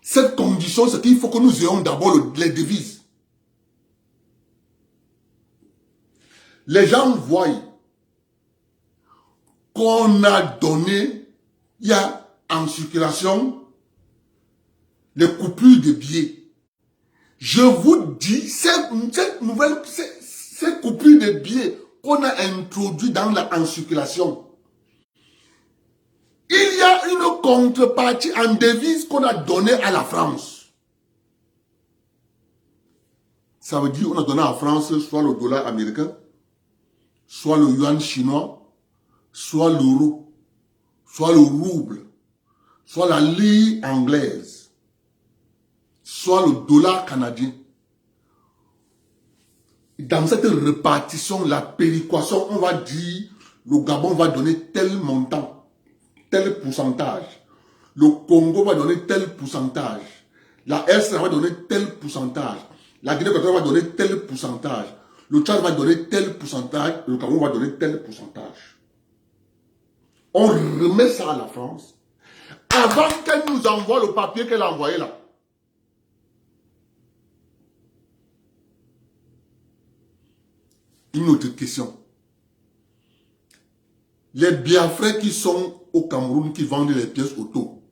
[SPEAKER 2] Cette condition, c'est qu'il faut que nous ayons d'abord les devises. Les gens voient qu'on a donné, il y a en circulation les coupures de billets. Je vous dis, cette coupure de billets qu'on a introduit en circulation, il y a une contrepartie en devise qu'on a donnée à la France. Ça veut dire qu'on a donné à la France soit le dollar américain, soit le yuan chinois, soit l'euro, soit le rouble, soit la lire anglaise, soit le dollar canadien. Dans cette répartition, la péréquation, on va dire, le Gabon va donner tel montant, tel pourcentage. Le Congo va donner tel pourcentage. La RC va donner tel pourcentage. La Guinée-Équatoriale va donner tel pourcentage. Le Tchad va donner tel pourcentage. Le Cameroun va donner tel pourcentage. On remet ça à la France avant qu'elle nous envoie le papier qu'elle a envoyé là. Une autre question. Les Biafrais qui sont au Cameroun, qui vendent les pièces auto,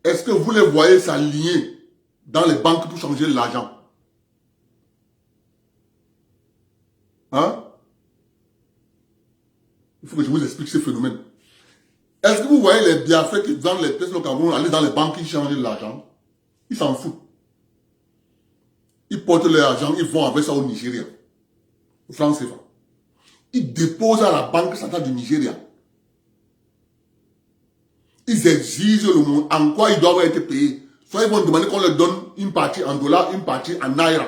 [SPEAKER 2] est-ce que vous les voyez s'aligner dans les banques pour changer l'argent? Hein? Il faut que je vous explique ce phénomène. Est-ce que vous voyez les Biafrais qui vendent les pièces au Cameroun aller dans les banques qui changent l'argent? Ils s'en foutent. Ils portent leur argent, ils vont avec ça au Nigeria. Au franc CFA. Ils déposent à la Banque centrale du Nigeria. Ils exigent le monde en quoi ils doivent être payés. Soit ils vont demander qu'on leur donne une partie en dollars, une partie en naira.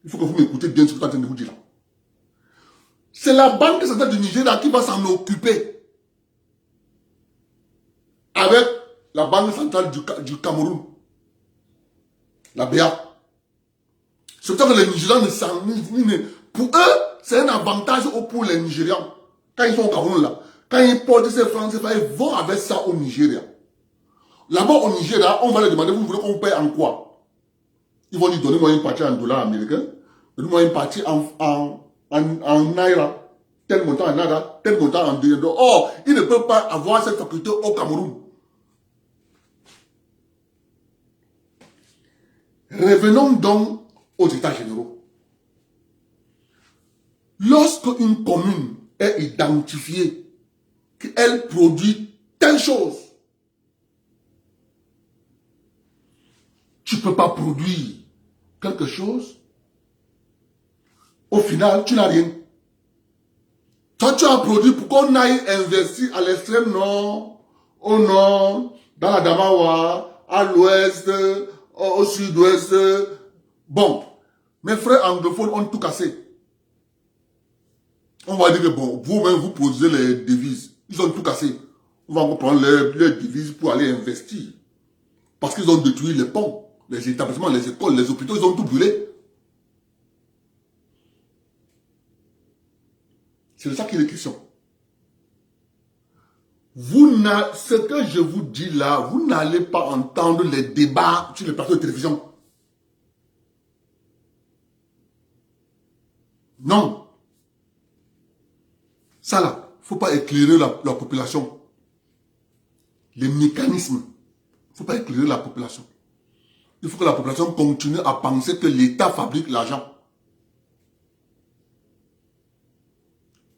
[SPEAKER 2] Il faut que vous m'écoutez bien ce que je suis en train de vous dire là. C'est la Banque centrale du Nigeria qui va s'en occuper. Avec la Banque centrale du Cameroun. La BA. C'est pour ça que les Nigérians ne s'en... Pour eux, c'est un avantage pour les Nigérians. Quand ils sont au Cameroun là, quand ils portent ces francs, ils vont avec ça au Nigeria. Là-bas au Nigeria, on va leur demander, vous voulez qu'on paye en quoi? Ils vont lui donner moi une partie en dollars américains, donner-moi une partie en naira, tel montant en naira, tel montant en dollars. Or, ils ne peuvent pas avoir cette faculté au Cameroun. Revenons donc aux états généraux. Lorsque une commune est identifiée qu'elle produit telle chose, tu ne peux pas produire quelque chose, au final, tu n'as rien. Toi, tu as produit pour qu'on aille investir à l'extrême nord, au nord, dans la Damawa, à l'ouest, au sud-ouest. Bon, mes frères anglophones ont tout cassé. On va dire que bon, vous-même, vous posez les devises. Ils ont tout cassé. On va encore prendre les devises pour aller investir. Parce qu'ils ont détruit les ponts, les établissements, les écoles, les hôpitaux, ils ont tout brûlé. C'est de ça qu'il est question. Ce que je vous dis là, vous n'allez pas entendre les débats sur les plateaux de télévision. Non. Ça là, il ne faut pas éclairer la population. Les mécanismes, il ne faut pas éclairer la population. Il faut que la population continue à penser que l'État fabrique l'argent.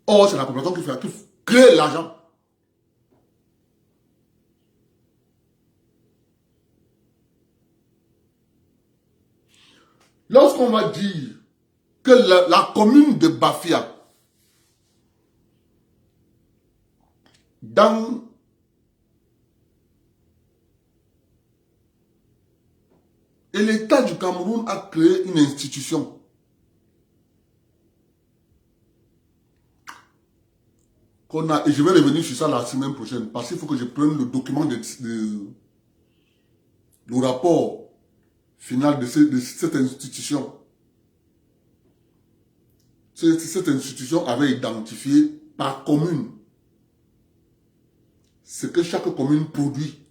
[SPEAKER 2] Or, c'est la population qui crée l'argent. Lorsqu'on va dire que la commune de Bafia, et l'État du Cameroun a créé une institution. qu'on a, et je vais revenir sur ça la semaine prochaine, parce qu'il faut que je prenne le document le rapport final de cette institution. Cette institution avait identifié par commune ce que chaque commune produit.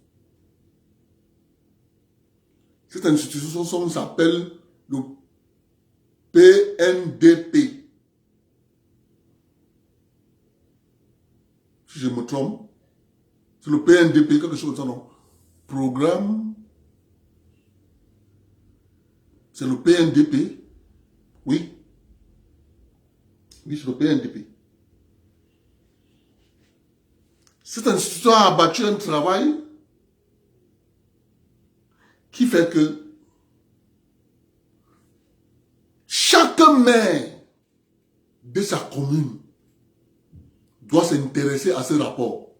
[SPEAKER 2] Cette institution s'appelle le PNDP. Si je me trompe, c'est le PNDP, quelque chose comme ça, non? Programme. C'est le PNDP. Oui. Oui, c'est le PNDP. Cette institution a abattu un travail qui fait que chaque maire de sa commune doit s'intéresser à ce rapport.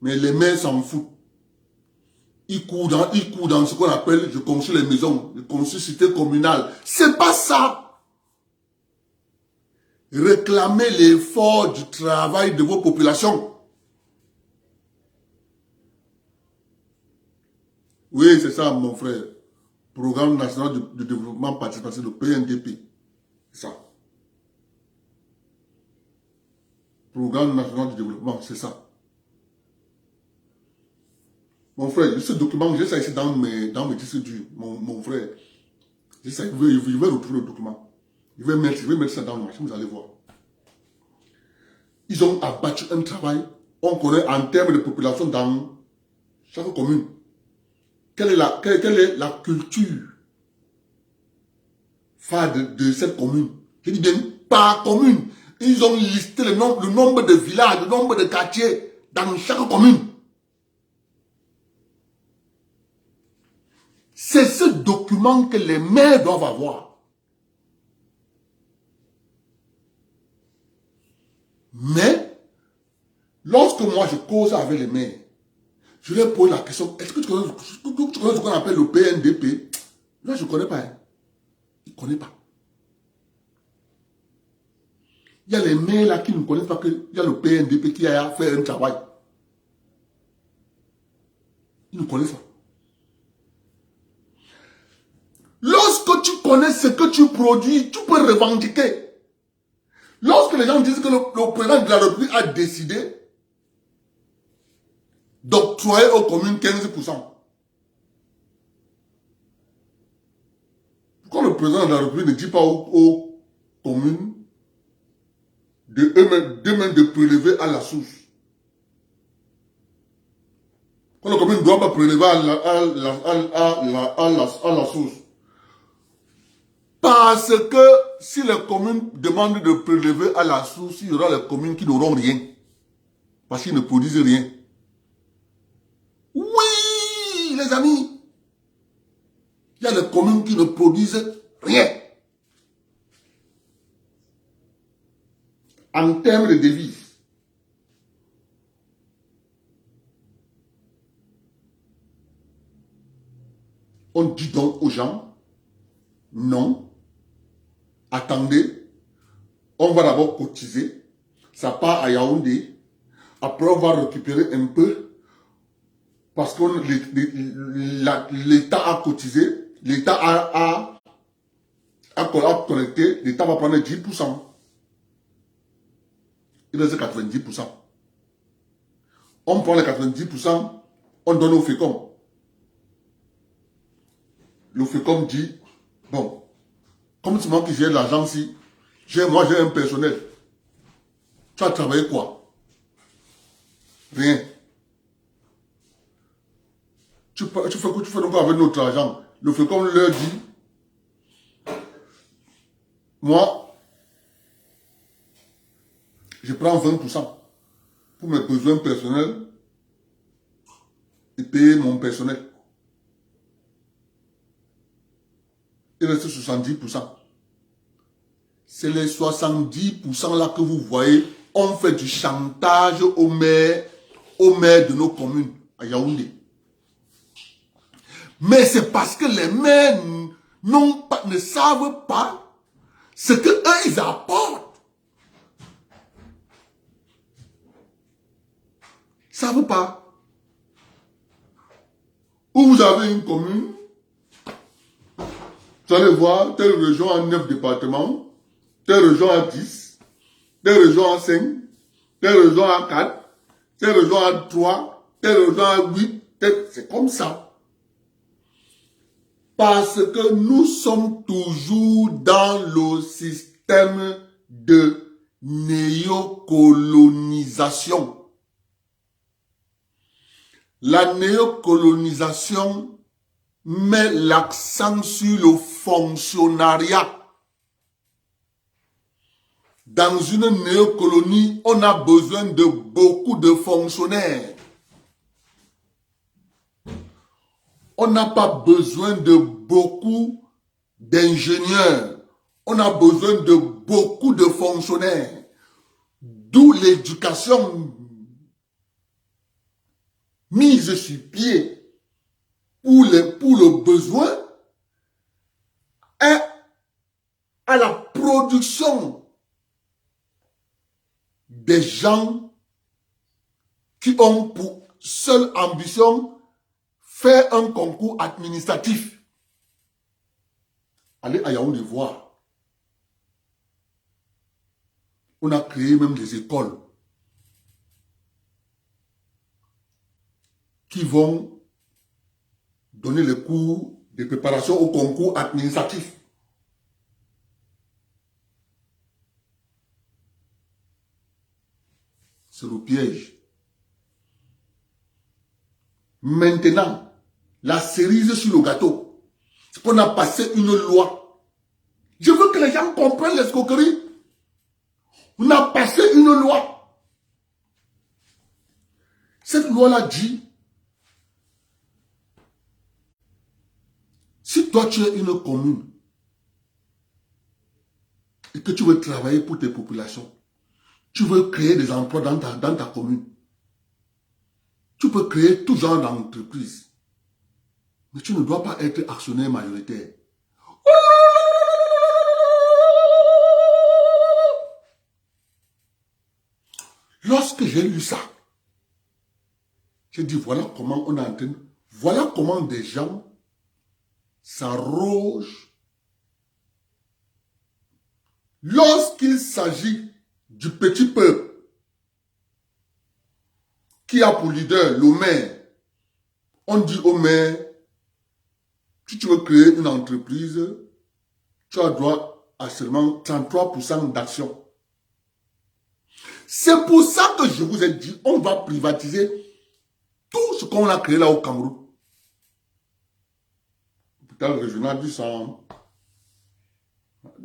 [SPEAKER 2] Mais les maires s'en foutent. Ils courent dans ce qu'on appelle, je construis les maisons, je construis cité communale. C'est pas ça. Réclamez l'effort du travail de vos populations. Oui, c'est ça, mon frère. Programme national de développement participatif, le PNDP. C'est ça. Programme national de développement, c'est ça. Mon frère, ce document, j'ai ça ici dans mes disques durs, mon frère. Je vais retrouver le document. Je vais mettre ça dans le machine, vous allez voir. Ils ont abattu un travail, on connaît en termes de population dans chaque commune. Quelle est la culture phare de cette commune? Je dis bien par commune. Ils ont listé le nombre de villages, le nombre de quartiers dans chaque commune. C'est ce document que les maires doivent avoir. Mais, lorsque moi je cause avec les maires, je leur pose la question, est-ce que tu connais ce qu'on appelle le PNDP? Là, je ne connais pas. Hein. Ils ne connaissent pas. Il y a les maires là qui ne connaissent pas qu'il y a le PNDP qui a fait un travail. Ils ne connaissent pas. Lorsque tu connais ce que tu produis, tu peux revendiquer. Lorsque les gens disent que le président de la République a décidé d'octroyer aux communes 15%. Pourquoi le président de la République ne dit pas aux communes d'eux-mêmes de prélever à la source? Pourquoi la commune ne doit pas prélever à la source? Parce que si les communes demandent de prélever à la source, il y aura les communes qui n'auront rien. Parce qu'ils ne produisent rien. Oui, les amis. Il y a les communes qui ne produisent rien. En termes de devises. On dit donc aux gens, non. Attendez, on va d'abord cotiser, ça part à Yaoundé, après on va récupérer un peu, parce que l'État a cotisé, l'État a collecté, l'État va prendre 10%. Il reste 90%. On prend les 90%, on donne au FECOM. Le FECOM dit, bon, comme c'est moi qui gère l'argent ici, moi j'ai un personnel. Tu as travaillé quoi? Rien. Tu fais donc avec notre argent. Le FECOM leur dit, moi, je prends 20% pour mes besoins personnels et payer mon personnel. Il reste 70%. C'est les 70% là que vous voyez, on fait du chantage aux maires de nos communes à Yaoundé. Mais c'est parce que les maires ne savent pas ce qu'eux ils apportent. savent pas. Où vous avez une commune, vous allez voir, telle région a 9 départements, telle région a 10, telle région a 5, telle région a 4, telle région a 3, telle région a 8, c'est comme ça. Parce que nous sommes toujours dans le système de néocolonisation. La néocolonisation met l'accent sur le fonctionnariat. Dans une néocolonie, on a besoin de beaucoup de fonctionnaires. On n'a pas besoin de beaucoup d'ingénieurs. On a besoin de beaucoup de fonctionnaires. D'où l'éducation mise sur pied pour le besoin et à la production des gens qui ont pour seule ambition faire un concours administratif. Allez à Yaoundé voir. On a créé même des écoles qui vont donner les cours de préparation au concours administratif. C'est le piège. Maintenant, la cerise sur le gâteau, c'est qu'on a passé une loi. Je veux que les gens comprennent l'escroquerie. On a passé une loi. Cette loi-là dit, si toi tu es une commune et que tu veux travailler pour tes populations, tu veux créer des emplois dans ta commune, tu peux créer tout genre d'entreprise, mais tu ne dois pas être actionnaire majoritaire. Lorsque j'ai lu ça, j'ai dit voilà comment on est en train, voilà comment des gens s'arrogent lorsqu'il s'agit du petit peuple qui a pour leader le maire. On dit au maire, si tu veux créer une entreprise, tu as droit à seulement 33% d'actions. C'est pour ça que je vous ai dit, on va privatiser tout ce qu'on a créé là au Cameroun. L'hôpital régional du sang,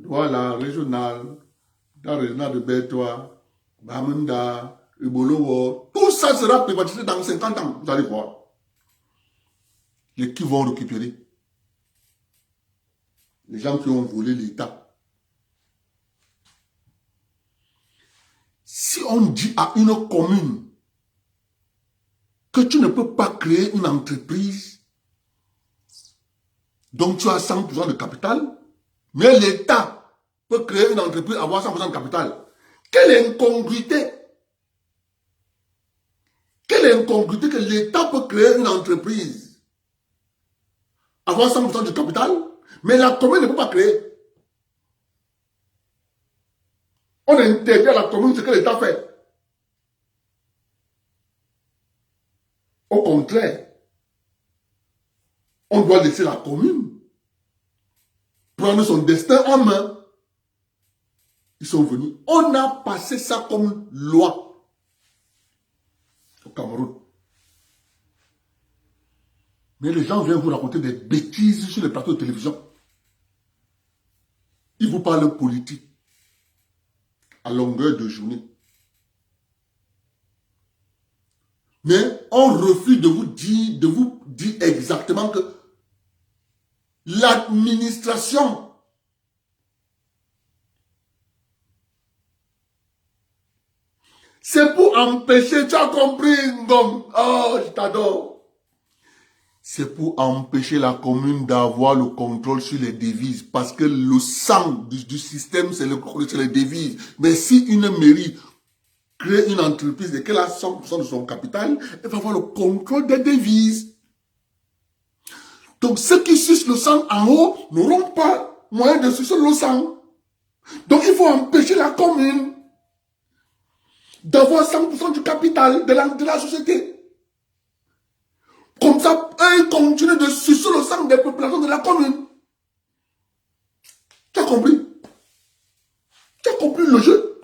[SPEAKER 2] voilà, régional, dans le régional de Bertois, Bamenda, Ubolowo, tout ça sera privatisé dans 50 ans, vous allez voir. Et qui vont récupérer? Les gens qui ont volé l'État. Si on dit à une commune que tu ne peux pas créer une entreprise dont tu as 100% de capital, mais l'État peut créer une entreprise avoir 100% de capital. Quelle incongruité! Quelle incongruité que l'État peut créer une entreprise avoir 100% de capital, mais la commune ne peut pas créer. On interdit à la commune ce que l'État fait. Au contraire, on doit laisser la commune prendre son destin en main. Ils sont venus. On a passé ça comme loi au Cameroun. Mais les gens viennent vous raconter des bêtises sur les plateaux de télévision. Ils vous parlent politique à longueur de journée. Mais on refuse de vous dire exactement que l'administration c'est pour empêcher, tu as compris, Ngom? Oh, je t'adore. C'est pour empêcher la commune d'avoir le contrôle sur les devises. Parce que le sang du système, c'est les devises. Mais si une mairie crée une entreprise et qu'elle a 100% de son capital, elle va avoir le contrôle des devises. Donc ceux qui sucent le sang en haut n'auront pas moyen de sucer le sang. Donc il faut empêcher la commune d'avoir 100% du capital de la société. Comme ça, eux continuent de sucer le sang des populations de la commune. Tu as compris? Tu as compris le jeu?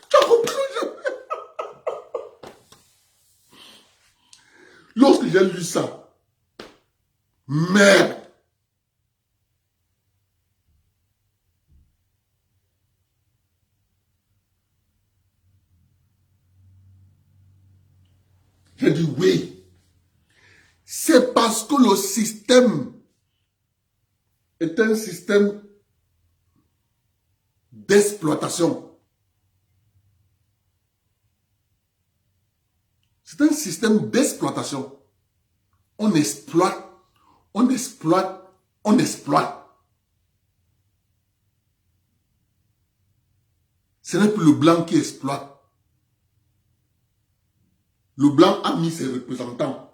[SPEAKER 2] Tu as compris le jeu? Lorsque j'ai lu ça, merde! J'ai dit oui. C'est parce que le système est un système d'exploitation. C'est un système d'exploitation. On exploite, on exploite, on exploite. Ce n'est plus le blanc qui exploite. Le blanc a mis ses représentants.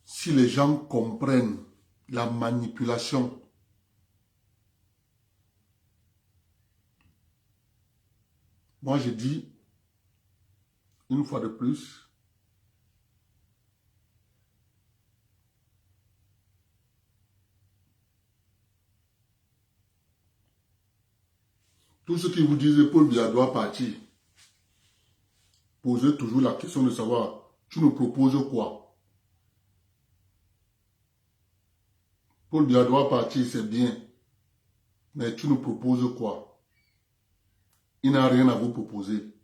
[SPEAKER 2] Si les gens comprennent la manipulation, moi je dis, une fois de plus, tout ce qui vous disent Paul Biya doit partir, posez toujours la question de savoir, tu nous proposes quoi? Paul Biya doit partir, c'est bien, mais tu nous proposes quoi? Il n'a rien à vous proposer.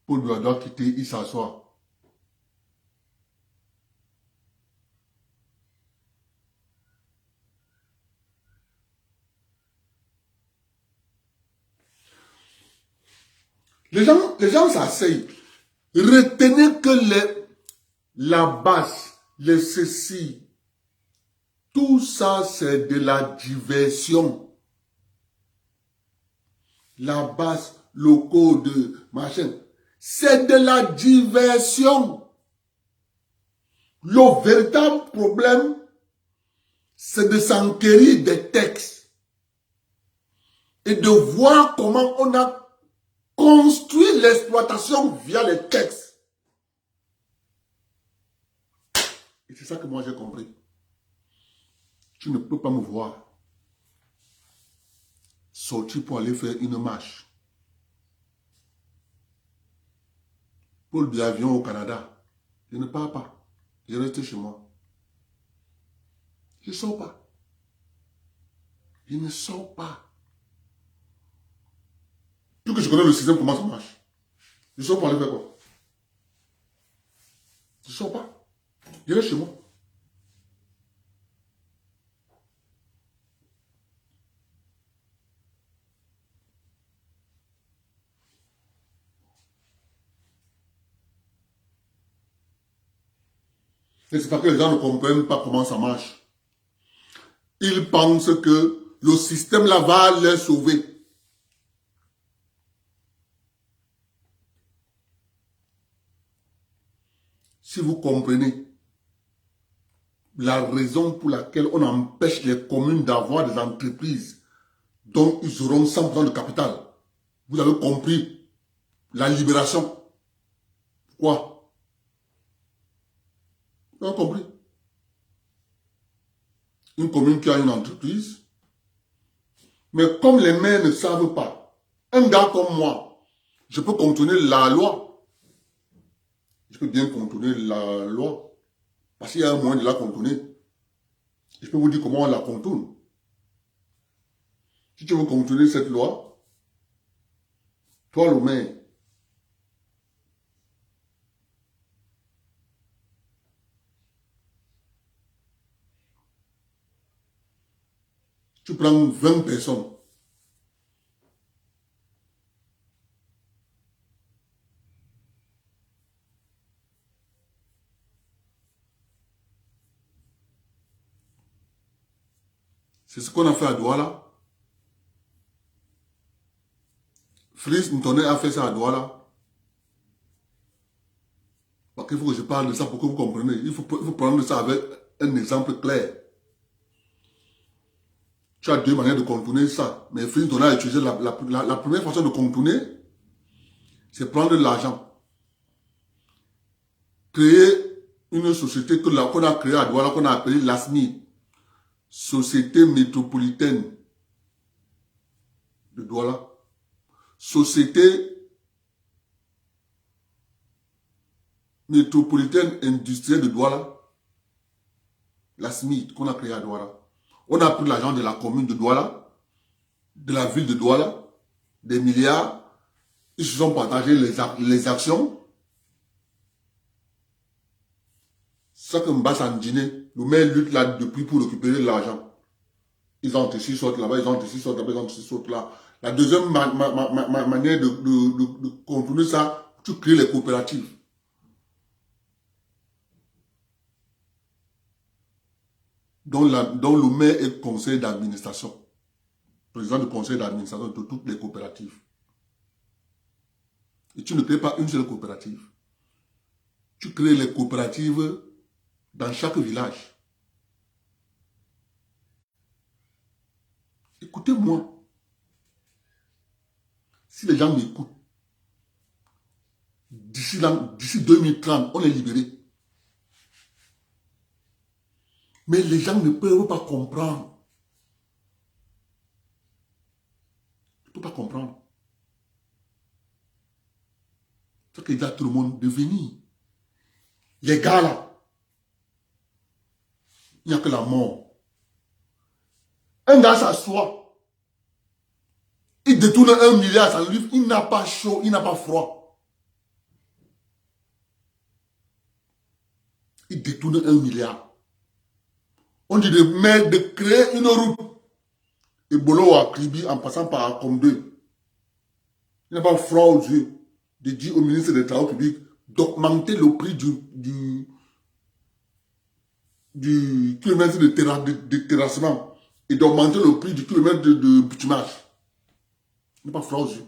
[SPEAKER 2] Paul Biya doit quitter, il s'assoit. Les gens s'asseyent. Retenez que la base, les ceci, tout ça c'est de la diversion. La base, le code, machin, c'est de la diversion. Le véritable problème, c'est de s'enquérir des textes et de voir comment on a construit l'exploitation via les textes. Et c'est ça que moi j'ai compris. Tu ne peux pas me voir sortir pour aller faire une marche. Paul Biya vient au Canada. Je ne pars pas. Je reste chez moi. Je ne sors pas. Je ne sors pas. Tout que je connais le système, comment ça marche. Je sors pour aller faire quoi? Je ne sors pas. Je reste chez moi. Et c'est parce que les gens ne comprennent pas comment ça marche. Ils pensent que le système là va les sauver. Si vous comprenez la raison pour laquelle on empêche les communes d'avoir des entreprises dont ils auront 100% de capital, vous avez compris la libération. Pourquoi? Vous avez compris? Une commune qui a une entreprise, mais comme les maires ne savent pas, un gars comme moi, je peux contourner la loi. Je peux bien contourner la loi. Parce qu'il y a un moyen de la contourner. Je peux vous dire comment on la contourne. Si tu veux contourner cette loi, toi le maire, Tu prends 20 personnes. C'est ce qu'on a fait à Douala. Fritz Ntonnet a fait ça à Douala. Parce qu'il faut que je parle de ça pour que vous compreniez. Il faut prendre ça avec un exemple clair. Tu as deux manières de contourner ça. Mais Fritz Ntonnet a utilisé la première façon de contourner, c'est prendre de l'argent. Créer une société qu'on a créée à Douala, qu'on a appelée l'ASMI. Société métropolitaine de Douala. Société métropolitaine industrielle de Douala. La SMID qu'on a créée à Douala. On a pris l'argent de la commune de Douala, de la ville de Douala, des milliards. Ils se sont partagés les actions. Ça que Mbassa Ndine, le maire lutte là depuis pour récupérer l'argent. Ils ont été sortent là-bas, ils ont été sortent là-bas, ils ont été sortent là. La deuxième manière de contourner ça, tu crées les coopératives. Dont le maire est conseiller d'administration. Président du conseil d'administration de toutes les coopératives. Et tu ne crées pas une seule coopérative. Tu crées les coopératives dans chaque village. Écoutez-moi. Si les gens m'écoutent, d'ici 2030, on est libéré. Mais les gens ne peuvent pas comprendre. Ils ne peuvent pas comprendre. C'est ce qu'il dit à tout le monde de venir. Les gars là, il n'y a que la mort. Un gars s'assoit. Il détourne 1 milliard, ça lui, il n'a pas chaud, il n'a pas froid. Il détourne 1 milliard. On dit de créer une route. Et Bolo à Kribi en passant par Akom 2. Il n'a pas froid aux yeux. De dire au ministre des Travaux publics d'augmenter le prix du kilomètre de terrassement et d'augmenter le prix du kilomètre de bitumage. Il n'a pas froid aux yeux.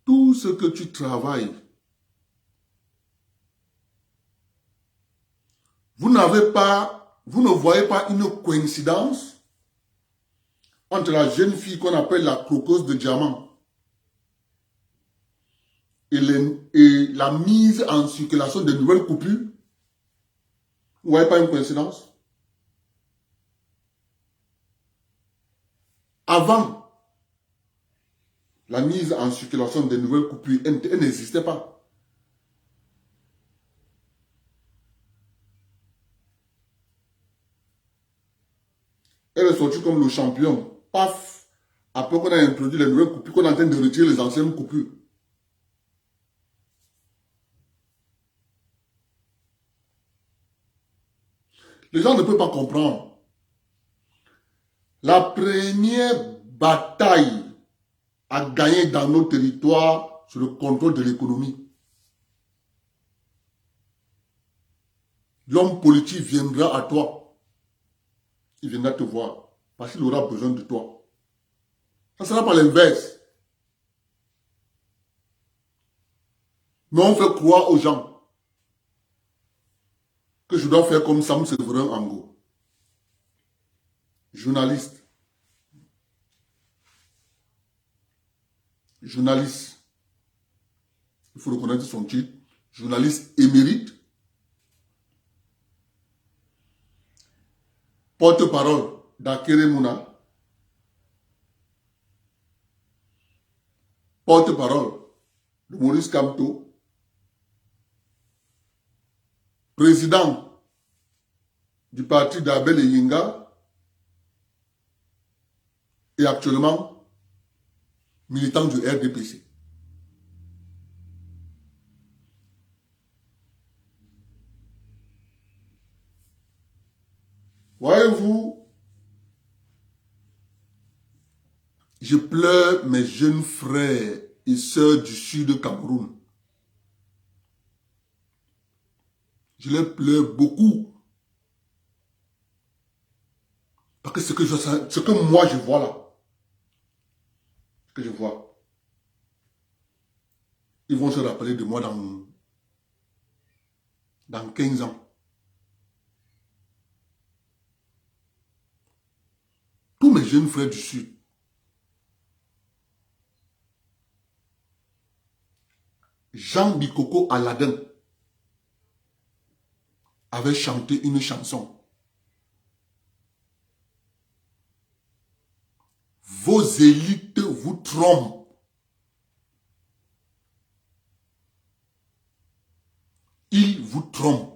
[SPEAKER 2] Tout ce que tu travailles, vous ne voyez pas une coïncidence entre la jeune fille qu'on appelle la croqueuse de diamant et la mise en circulation de nouvelles coupures. Vous ne voyez pas une coïncidence? Avant la mise en circulation de nouvelles coupures, elle n'existait pas. Elle est sortie comme le champion. Paf! Après qu'on a introduit les nouvelles coupures, qu'on est en train de retirer les anciennes coupures. Les gens ne peuvent pas comprendre. La première bataille à gagner dans nos territoires, c'est le contrôle de l'économie. L'homme politique viendra à toi. Il viendra te voir. Parce qu'il aura besoin de toi. Ça ne sera pas l'inverse. Mais on fait croire aux gens que je dois faire comme Sam Séverin Ango. Journaliste. Journaliste. Il faut reconnaître son titre. Journaliste émérite. Porte-parole d'Akere Mouna. Porte-parole de Maurice Kamto. Président du parti d'Abel Yinga. Et actuellement, militant du RDPC. Voyez-vous, je pleure mes jeunes frères et sœurs du sud de Cameroun. Je les pleure beaucoup. Parce que ce que moi je vois là, ce que je vois, ils vont se rappeler de moi dans 15 ans. Tous mes jeunes frères du Sud, Jean Bikoko Aladin avait chanté une chanson. Vos élites vous trompent. Ils vous trompent.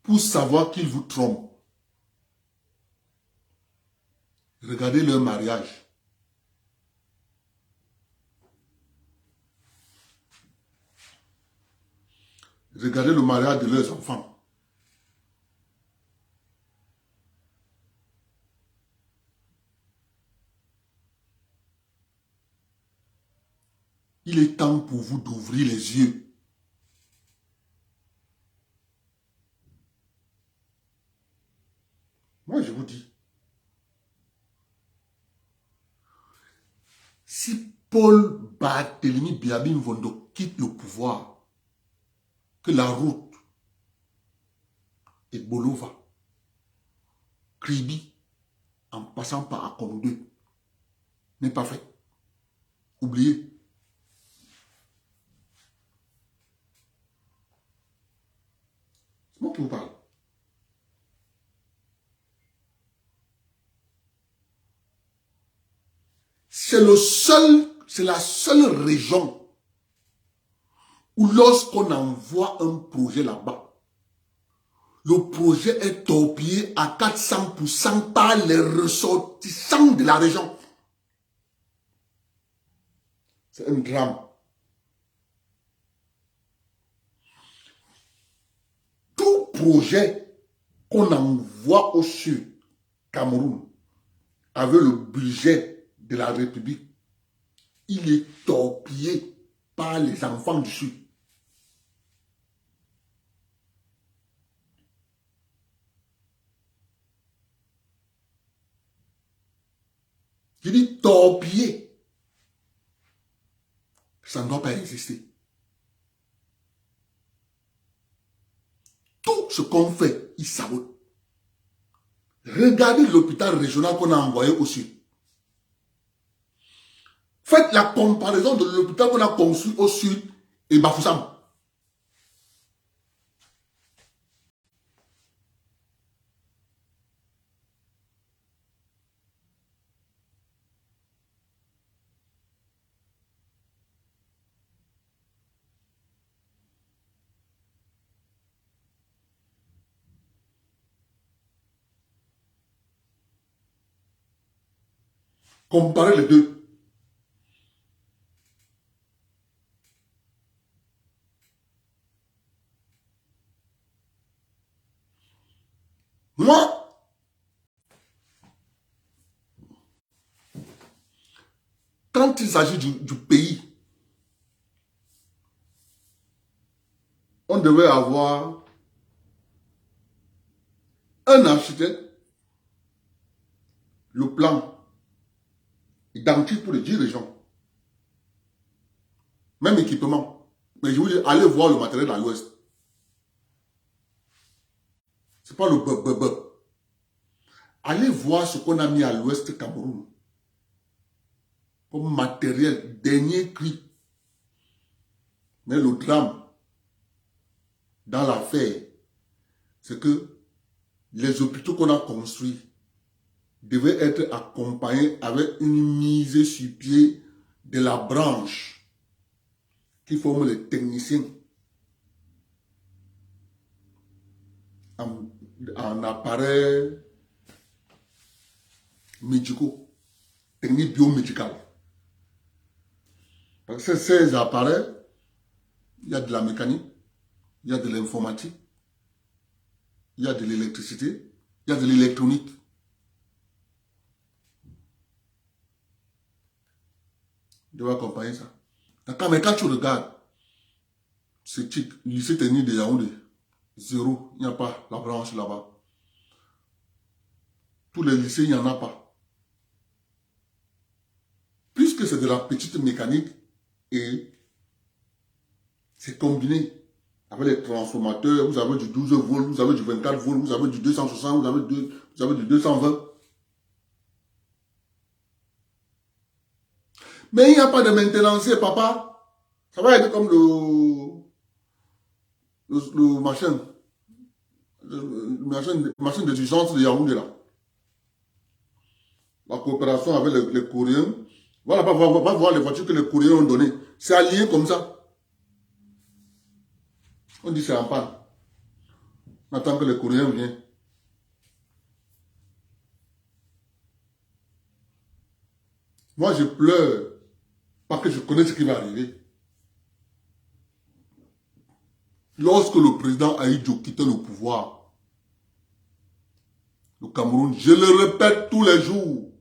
[SPEAKER 2] Pour savoir qu'ils vous trompent, regardez leur mariage. Regardez le mariage de leurs enfants. Il est temps pour vous d'ouvrir les yeux. Moi, je vous dis, si Paul Barthélémy Biabin Vondo quitte le pouvoir, que la route et Bolova, Kribi, en passant par Akonde, n'est pas fait. Oubliez. C'est moi qui vous parle. C'est la seule région où lorsqu'on envoie un projet là-bas, le projet est torpillé à 400% par les ressortissants de la région. C'est un drame. Tout projet qu'on envoie au sud, Cameroun, avec le budget de la République, il est torpillé par les enfants du sud. Je dis torpillé. Ça ne doit pas exister. Tout ce qu'on fait, ils sabotent. Regardez l'hôpital régional qu'on a envoyé au sud. Faites la comparaison de l'hôpital qu'on a construit au sud et Bafoussam. Comparez les deux. Moi, quand il s'agit du pays, on devait avoir un architecte, le plan identique pour les 10 régions. Même équipement. Mais je vous dis, allez voir le matériel à l'ouest. Ce n'est pas le bub. Allez voir ce qu'on a mis à l'ouest Cameroun. Comme matériel, dernier cri. Mais le drame dans l'affaire, c'est que les hôpitaux qu'on a construits devaient être accompagnés avec une mise sur pied de la branche qui forme les techniciens en appareils médicaux, techniques biomédicales. Parce que ces appareils il y a de la mécanique, il y a de l'informatique, il y a de l'électricité, il y a de l'électronique. Je vais accompagner ça. D'accord, mais quand tu regardes, c'est le lycée technique de Yaoundé, zéro, il n'y a pas la branche là-bas. Tous les lycées, il n'y en a pas. Puisque c'est de la petite mécanique et c'est combiné avec les transformateurs, vous avez du 12 volts, vous avez du 24 volts, vous avez du 260, vous avez du 220. Mais il n'y a pas de maintenance, papa. Ça va être comme le machin d'exigence de Yaoundé là. La coopération avec les Coréens. Voilà, va voir les voitures que les Coréens ont données. C'est allié comme ça. On dit c'est en panne. On attend que les Coréens viennent. Moi, je pleure parce que je connais ce qui va arriver. Lorsque le président Ahidjo quittait le pouvoir, le Cameroun, je le répète tous les jours,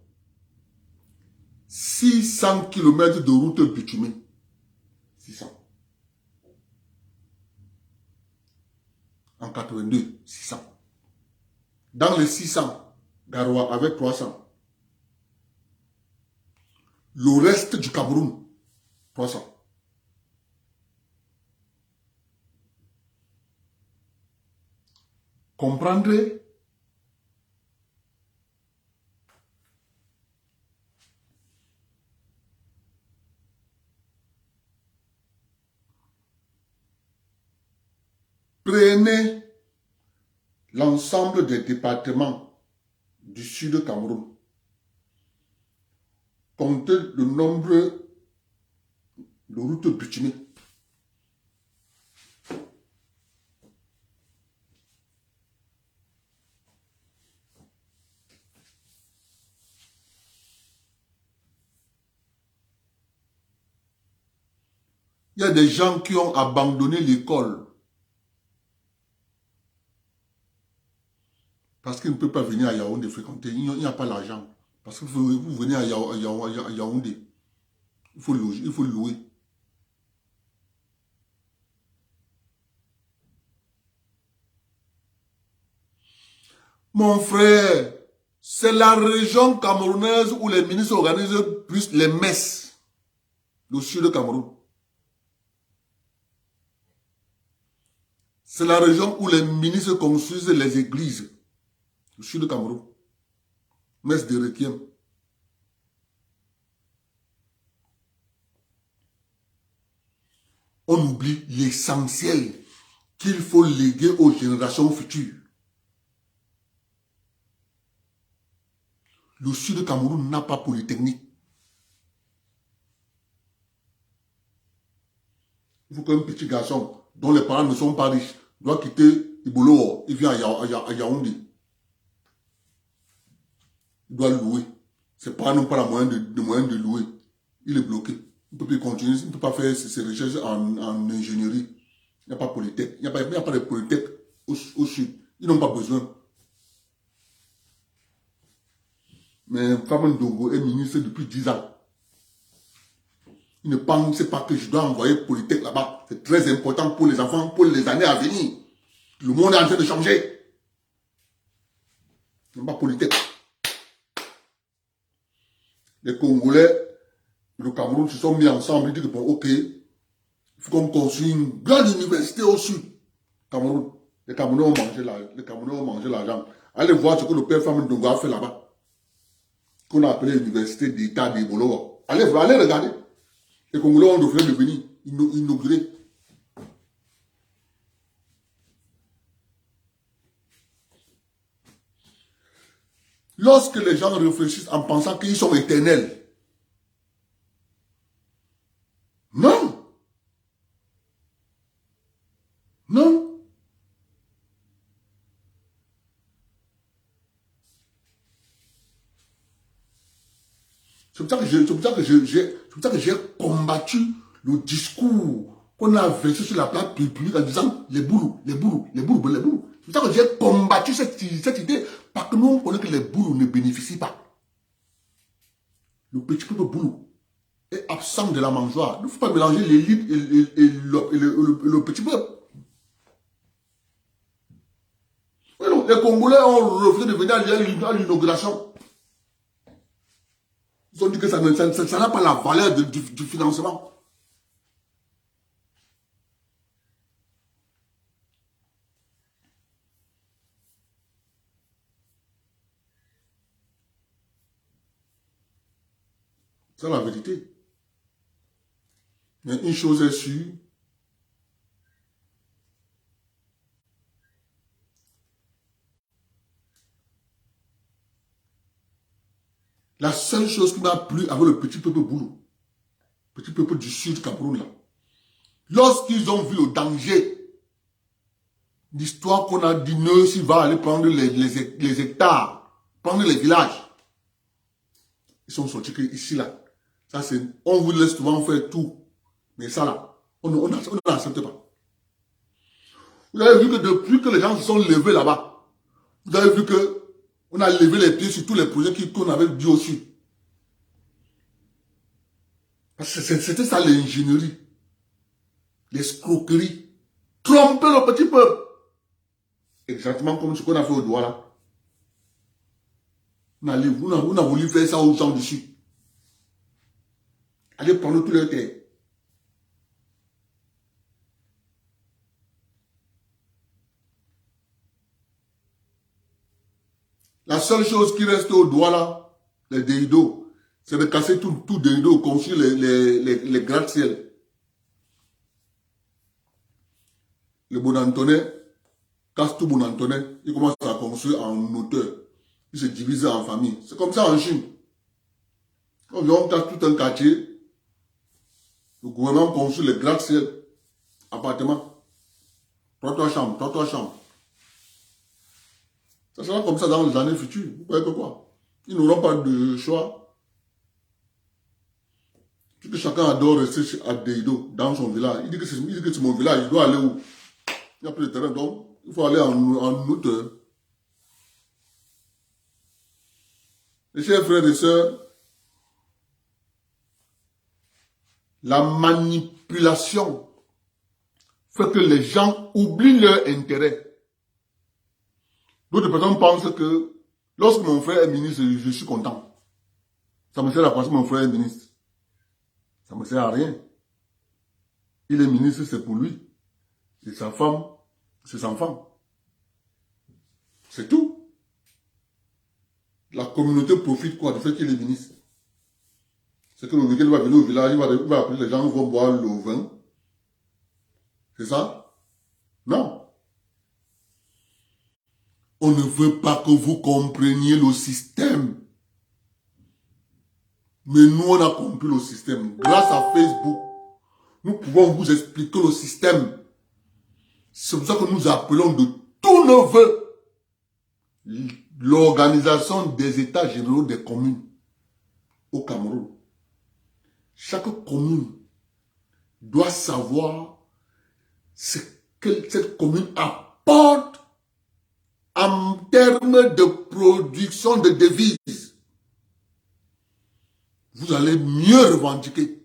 [SPEAKER 2] 600 km de route bitumée. 600. En 82, 600. Dans les 600, Garoua avec 300. Le reste du Cameroun, 300. Comprendrez? Prenez l'ensemble des départements du sud Cameroun. Comptez le nombre de routes bitumées. Il y a des gens qui ont abandonné l'école parce qu'ils ne peuvent pas venir à Yaoundé fréquenter. Il n'y a pas l'argent. Parce que vous venez à Yaoundé. Il faut louer. Mon frère, c'est la région camerounaise où les ministres organisent plus les messes. Le sud Cameroun. C'est la région où les ministres construisent les églises. Le sud Cameroun. Messe de Requiem. On oublie l'essentiel qu'il faut léguer aux générations futures. Le sud Cameroun n'a pas polytechnique. Il faut qu'un petit garçon dont les parents ne sont pas riches doit quitter Ibolo, il vient à Yaoundé. Il doit louer. Ses parents n'ont pas la moyen de louer. Il est bloqué. Il ne peut plus continuer. Il ne peut pas faire ses recherches en ingénierie. Il n'y a pas de polytech. Il n'y a pas de polytech au sud. Ils n'ont pas besoin. Mais Faman Dongo est ministre depuis 10 ans. Il ne pense pas que je dois envoyer polytech là-bas. C'est très important pour les enfants, pour les années à venir. Le monde est en train de changer. Il n'y a pas polytech. Les Congolais, le Cameroun se sont mis ensemble. Ils disent que bon, ok, il faut qu'on construise une grande université au sud. Cameroun. Les Camerounais ont mangé l'argent. Allez voir ce que le père Faman Dongo a fait là-bas. Qu'on a appelé l'université d'État d'Ebolo. Allez regarder. Les Congolais ont devrait devenir inaugurés. Lorsque les gens réfléchissent en pensant qu'ils sont éternels. Non. Non. C'est pour ça que j'ai combattu le discours qu'on a versé sur la place publique en disant les boulous, les boulous, les boulous, les boulous. C'est pour ça que j'ai combattu cette idée, parce que nous, on connaît que les boulous ne bénéficient pas. Le petit peuple boulou est absent de la mangeoire. Il ne faut pas mélanger l'élite et le petit peuple. Oui, non, les Congolais ont refusé de venir à l'inauguration. Ils ont dit que ça n'a pas la valeur du financement. C'est la vérité. Mais une chose est sûre, la seule chose qui m'a plu avec le petit peuple boulou, petit peuple du sud Cameroun là, lorsqu'ils ont vu le danger, l'histoire qu'on a dit, s'il va aller prendre les hectares, prendre les villages, ils sont sortis que ici là, ça c'est, on vous laisse souvent faire tout, mais ça là, on n'accepte pas. Vous avez vu que depuis que les gens se sont levés là-bas, vous avez vu que on a levé les pieds sur tous les projets qu'on avait dit au sud. Parce que c'était ça l'ingénierie, l'escroquerie, tromper le petit peuple. Exactement comme ce qu'on a fait au doigt là. On a voulu faire ça aux gens du sud. Allez prendre tous les terres. La seule chose qui reste au doigt là, les déidos, c'est de casser tout déido, construire les gratte-ciel. Le Bonantonais casse tout Bonantonais, il commence à construire en hauteur. Il se divise en famille. C'est comme ça en Chine. Quand on casse tout un quartier, le gouvernement construit les gratte-ciel, appartements, 3 chambres. Ça sera comme ça dans les années futures. Vous voyez pourquoi? Ils n'auront pas de choix. Tout que chacun adore rester à Deido, dans son village. Il dit que c'est mon village, il doit aller où? Il n'y a plus de terrain, donc il faut aller en hauteur. Mes chers frères et sœurs, la manipulation fait que les gens oublient leur intérêt. D'autres personnes pensent que lorsque mon frère est ministre, je suis content. Ça me sert à quoi si mon frère est ministre? Ça ne me sert à rien. Il est ministre, c'est pour lui. Et sa femme, ses enfants. C'est tout. La communauté profite quoi du fait qu'il est ministre? C'est que le week-end va venir au village, il va appeler les gens, ils vont boire le vin. C'est ça? Non. On ne veut pas que vous compreniez le système. Mais nous, on a compris le système. Grâce à Facebook, nous pouvons vous expliquer le système. C'est pour ça que nous appelons de tous nos voeux l'organisation des états généraux des communes au Cameroun. Chaque commune doit savoir ce que cette commune apporte en termes de production de devises. Vous allez mieux revendiquer,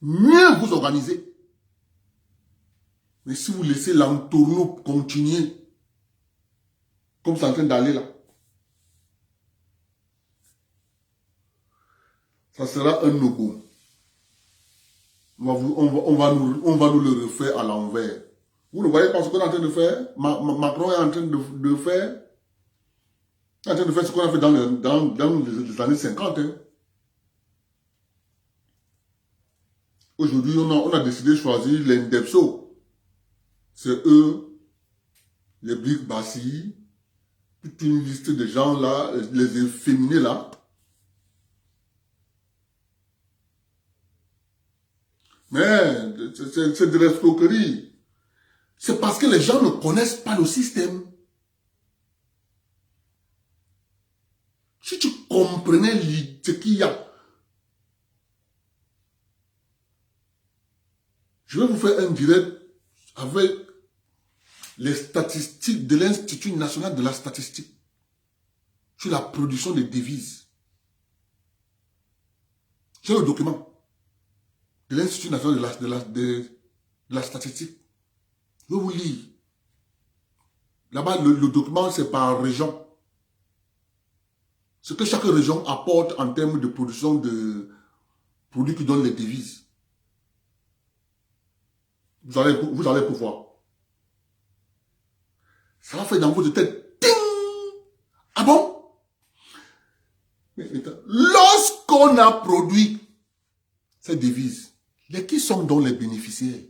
[SPEAKER 2] mieux vous organiser. Mais si vous laissez l'entourneau continuer, comme c'est en train d'aller là, ça sera un no-go. On va nous le refaire à l'envers. Vous ne voyez pas ce qu'on est en train de faire? Macron est en train de faire. Il est en train de faire ce qu'on a fait dans les années 50. Hein. Aujourd'hui, on a décidé de choisir les Ndepso. C'est eux, les Briques Bassi, toute une liste de gens là, les efféminés là. Mais c'est de l'escroquerie. C'est parce que les gens ne connaissent pas le système. Si tu comprenais ce qu'il y a, Je vais vous faire un direct avec les statistiques de l'Institut national de la statistique sur la production des devises. J'ai le document de l'Institut national de la statistique. Je vais vous lire. Là-bas, le document, c'est par région. Ce que chaque région apporte en termes de production de produits qui donnent les devises. Vous allez pouvoir. Ça va faire dans votre tête. Ting! Ah bon? Lorsqu'on a produit ces devises, qui sont donc les bénéficiaires?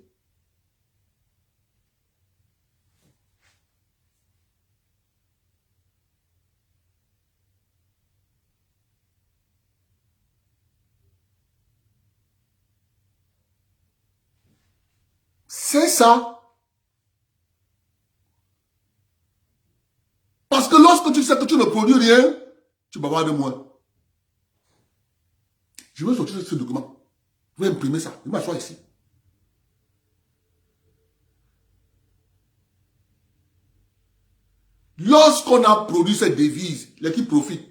[SPEAKER 2] C'est ça. Parce que lorsque tu sais que tu ne produis rien, tu vas avoir de moins. Je vais sortir ce document. Je vais imprimer ça. Je m'assois ici. Lorsqu'on a produit cette devise, les qui profitent.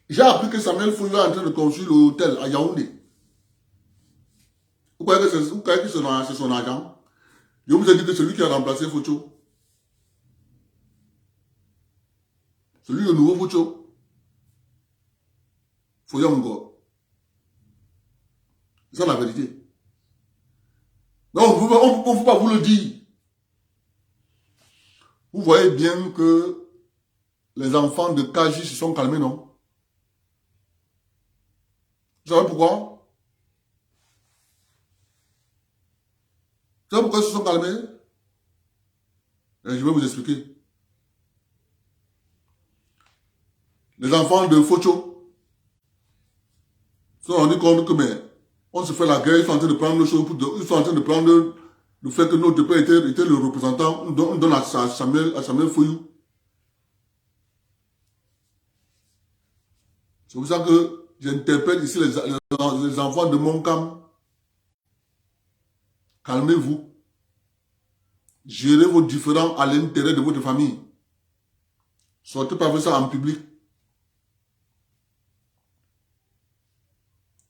[SPEAKER 2] J'ai appris que Samuel Foyo est en train de construire l'hôtel à Yaoundé. Vous croyez que c'est son agent? Je vous ai dit que celui qui a remplacé Focho. Celui le nouveau Focho. Foyo encore. C'est ça la vérité. Non, on ne peut pas vous le dire. Vous voyez bien que les enfants de Kaji se sont calmés, non? Vous savez pourquoi? Vous savez pourquoi ils se sont calmés? Et je vais vous expliquer. Les enfants de Focho se sont rendus compte que, mais, on se fait la guerre, ils sont en train de prendre le show, ils sont en train de prendre le fait que notre père était le représentant, on donne à Samuel Foyou. C'est pour ça que j'interpelle ici les enfants de Moncam. Calmez-vous. Gérez vos différends à l'intérêt de votre famille. Sortez pas avec ça en public.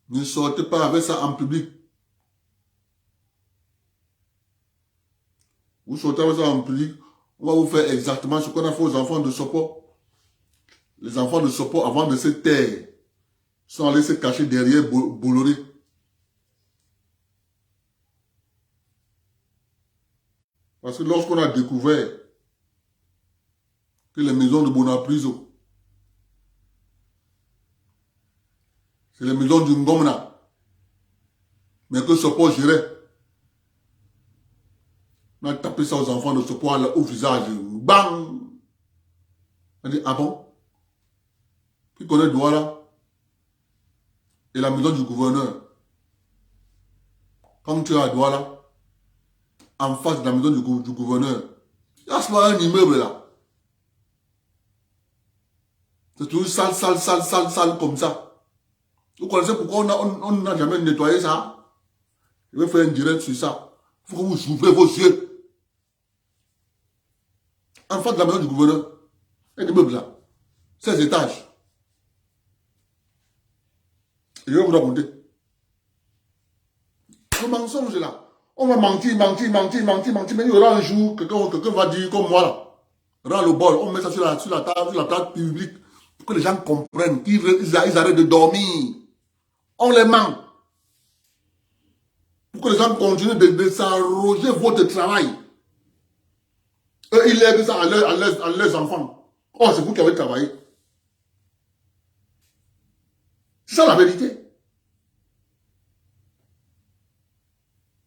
[SPEAKER 2] Ne sortez pas avec ça en public. Vous sortez avec ça en public, on va vous faire exactement ce qu'on a fait aux enfants de Sopo. Les enfants de Sopo, avant de se taire, sont allés se cacher derrière Bolloré. Parce que lorsqu'on a découvert que les maisons de Bonapriso, c'est les maisons du Ngomna, mais que Sopo gérait, on a tapé ça aux enfants de Sopo au visage. Bang! On a dit, ah bon? Qui connaît Douala? Et la maison du gouverneur. Quand tu es à Douala, en face de la maison du gouverneur, il y a un immeuble là. C'est toujours sale comme ça. Vous connaissez pourquoi on n'a jamais nettoyé ça? Je vais faire un direct sur ça. Il faut que vous ouvrez vos yeux. En face de la maison du gouverneur, un immeuble là, 16 étages. Et je vais vous raconter. Le mensonge là. On va mentir, mais il y aura un jour, quelqu'un va dire comme moi là. Rends le bol, on met ça sur la table publique, pour que les gens comprennent, qu'ils arrêtent de dormir. On les ment. Pour que les gens continuent de s'arroger votre travail. Eux, ils lèvent ça à leurs enfants. Oh, c'est vous qui avez travaillé. C'est ça la vérité.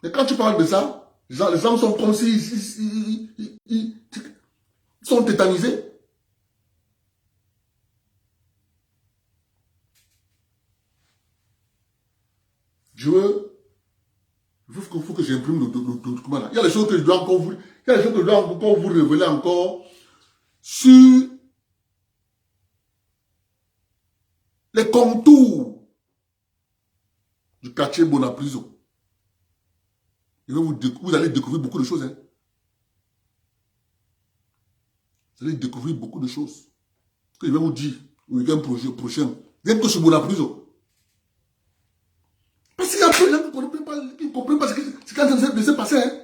[SPEAKER 2] Et quand tu parles de ça, les gens sont comme si ils sont tétanisés. Il faut que j'imprime le document là. Il y a des choses que je dois encore vous révéler encore sur les contours du quartier Bonapriso. Vous allez découvrir beaucoup de choses. Hein. Vous allez découvrir beaucoup de choses. Ce que je vais vous dire le week-end prochain. Rien que ce mot la prison. Parce qu'il y a plein de gens qui ne comprennent pas ce qui est en train de se passer. Hein.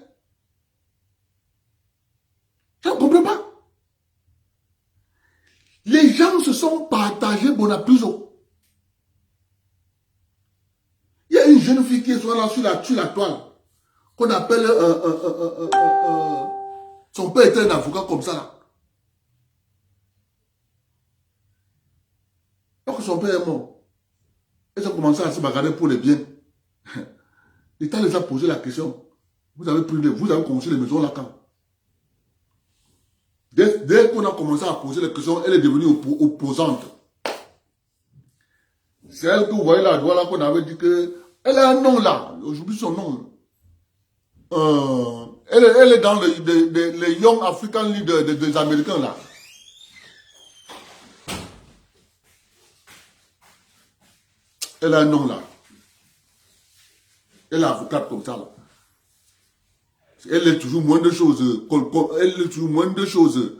[SPEAKER 2] Ça ne comprend pas. Les gens se sont partagés pour la prison. Il y a une jeune fille qui est là sur la toile, qu'on appelle son père était un avocat comme ça là. Alors son père est mort, ils ont commencé à se bagarrer pour les biens. L'État les a posé la question. Vous avez commencé les maisons là quand? Dès qu'on a commencé à poser les questions, elle est devenue opposante. C'est elle que vous voyez là, qu'on avait dit que... Elle a un nom là, j'oublie son nom. Elle est dans les Young African Leaders des Américains là. Elle a un nom là. Elle est avocate comme ça là. Elle est toujours moins de choses. Elle est toujours moins de choses.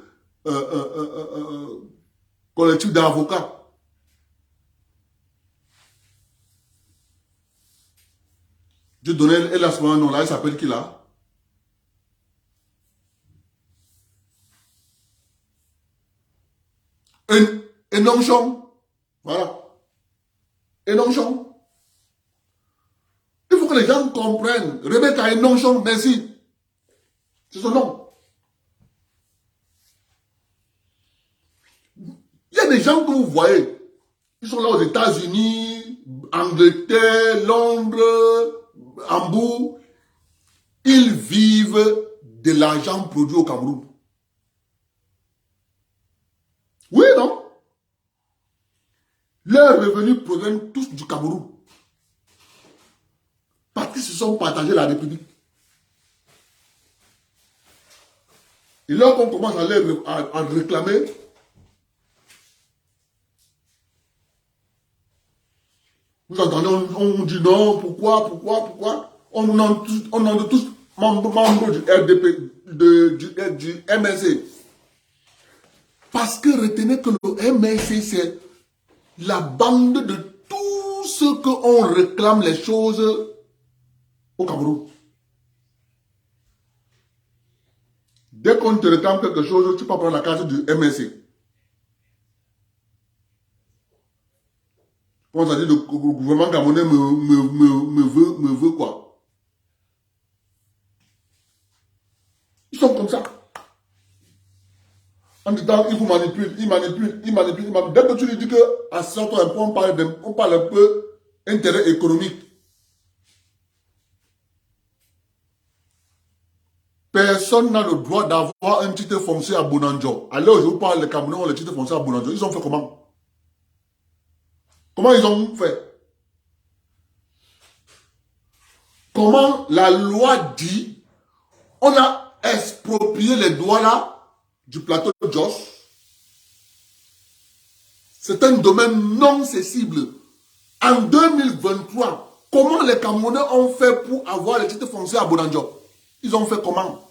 [SPEAKER 2] Collectif d'avocats. Je donnais, elle a ce nom là, elle s'appelle qui là? Enonchon. Voilà. Enonchon. Il faut que les gens comprennent. Rebecca Enonchon, merci. C'est son nom. Il y a des gens que vous voyez. Ils sont là aux États-Unis, Angleterre, Londres, Hambourg. Ils vivent de l'argent produit au Cameroun. Oui, non? Leurs revenus proviennent tous du Cameroun. Parce qu'ils se sont partagés la République. Et là qu'on commence à réclamer, vous entendez, on dit non, pourquoi? On demande tous membres du RDP, du MSC. Parce que retenez que le MSC, c'est la bande de tous ceux qu'on réclame les choses au Cameroun. Dès qu'on te réclame quelque chose, tu peux prendre la carte du MSC. On a dit le gouvernement camerounais me veut quoi? Ils sont comme ça. En disant, ils vous manipulent, ils manipulent. Dès que tu lui dis qu'à certains points, on parle un peu intérêt économique. Personne n'a le droit d'avoir un titre foncier à Bounandjo. Alors, je vous parle, les Camerounais ont le titre foncier à Bounandjo. Ils ont fait comment? Comment ils ont fait? Comment la loi dit, on a exproprié les droits là du plateau de Jos. C'est un domaine non cessible. En 2023, comment les Camerounais ont fait pour avoir le titre foncier à Bounandjo? Ils ont fait comment?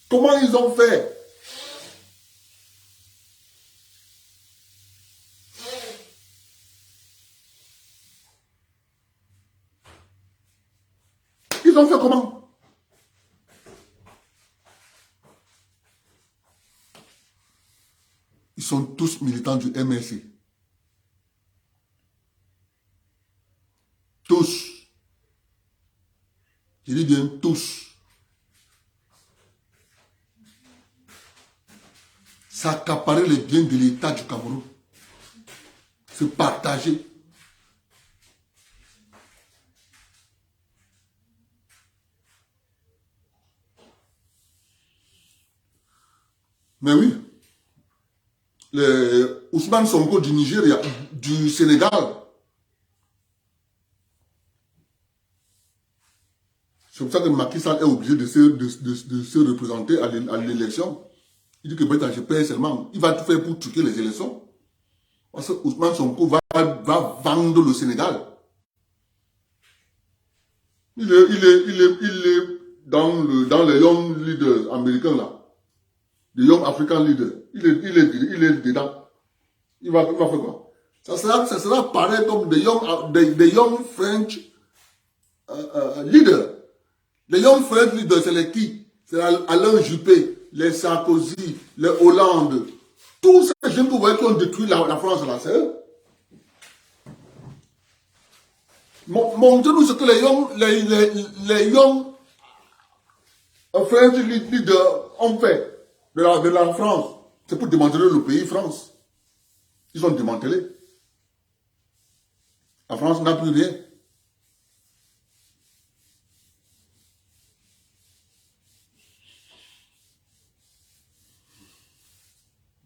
[SPEAKER 2] Comment ils ont fait? Ils ont fait comment? Ils sont tous militants du MSC. Tous. Je dis bien tous. S'accaparer les biens de l'État du Cameroun. Se partager. Mais oui, Ousmane Sonko du Nigeria, du Sénégal, c'est pour ça que Macky Sall est obligé de se représenter à l'élection. Il dit que ben, je paye seulement. Il va tout faire pour truquer les élections. Parce que Ousmane Sonko va vendre le Sénégal. Il est dans les young leaders américains là. Les young African leaders. Il est dedans. Il va faire quoi? Ça sera pareil comme des young French leaders. Les young French leaders, c'est les qui? C'est Alain Juppé, les Sarkozy, les Hollande. Tous ces gens que vous voyez qui ont détruit la France là, c'est eux. Montrez-nous ce que les young French leaders ont fait de la France. C'est pour démanteler le pays France. Ils ont démantelé. La France n'a plus rien.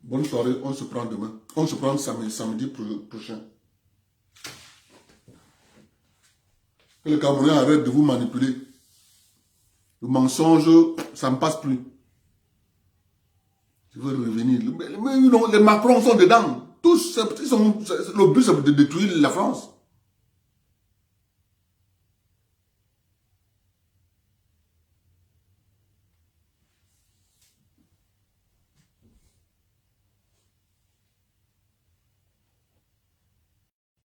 [SPEAKER 2] Bonne soirée, on se prend demain. On se prend samedi prochain. Que les Camerounais arrêtent de vous manipuler. Le mensonge, ça ne passe plus. Je veux revenir. Mais non, les Macron sont dedans. Tous, le but c'est de détruire la France.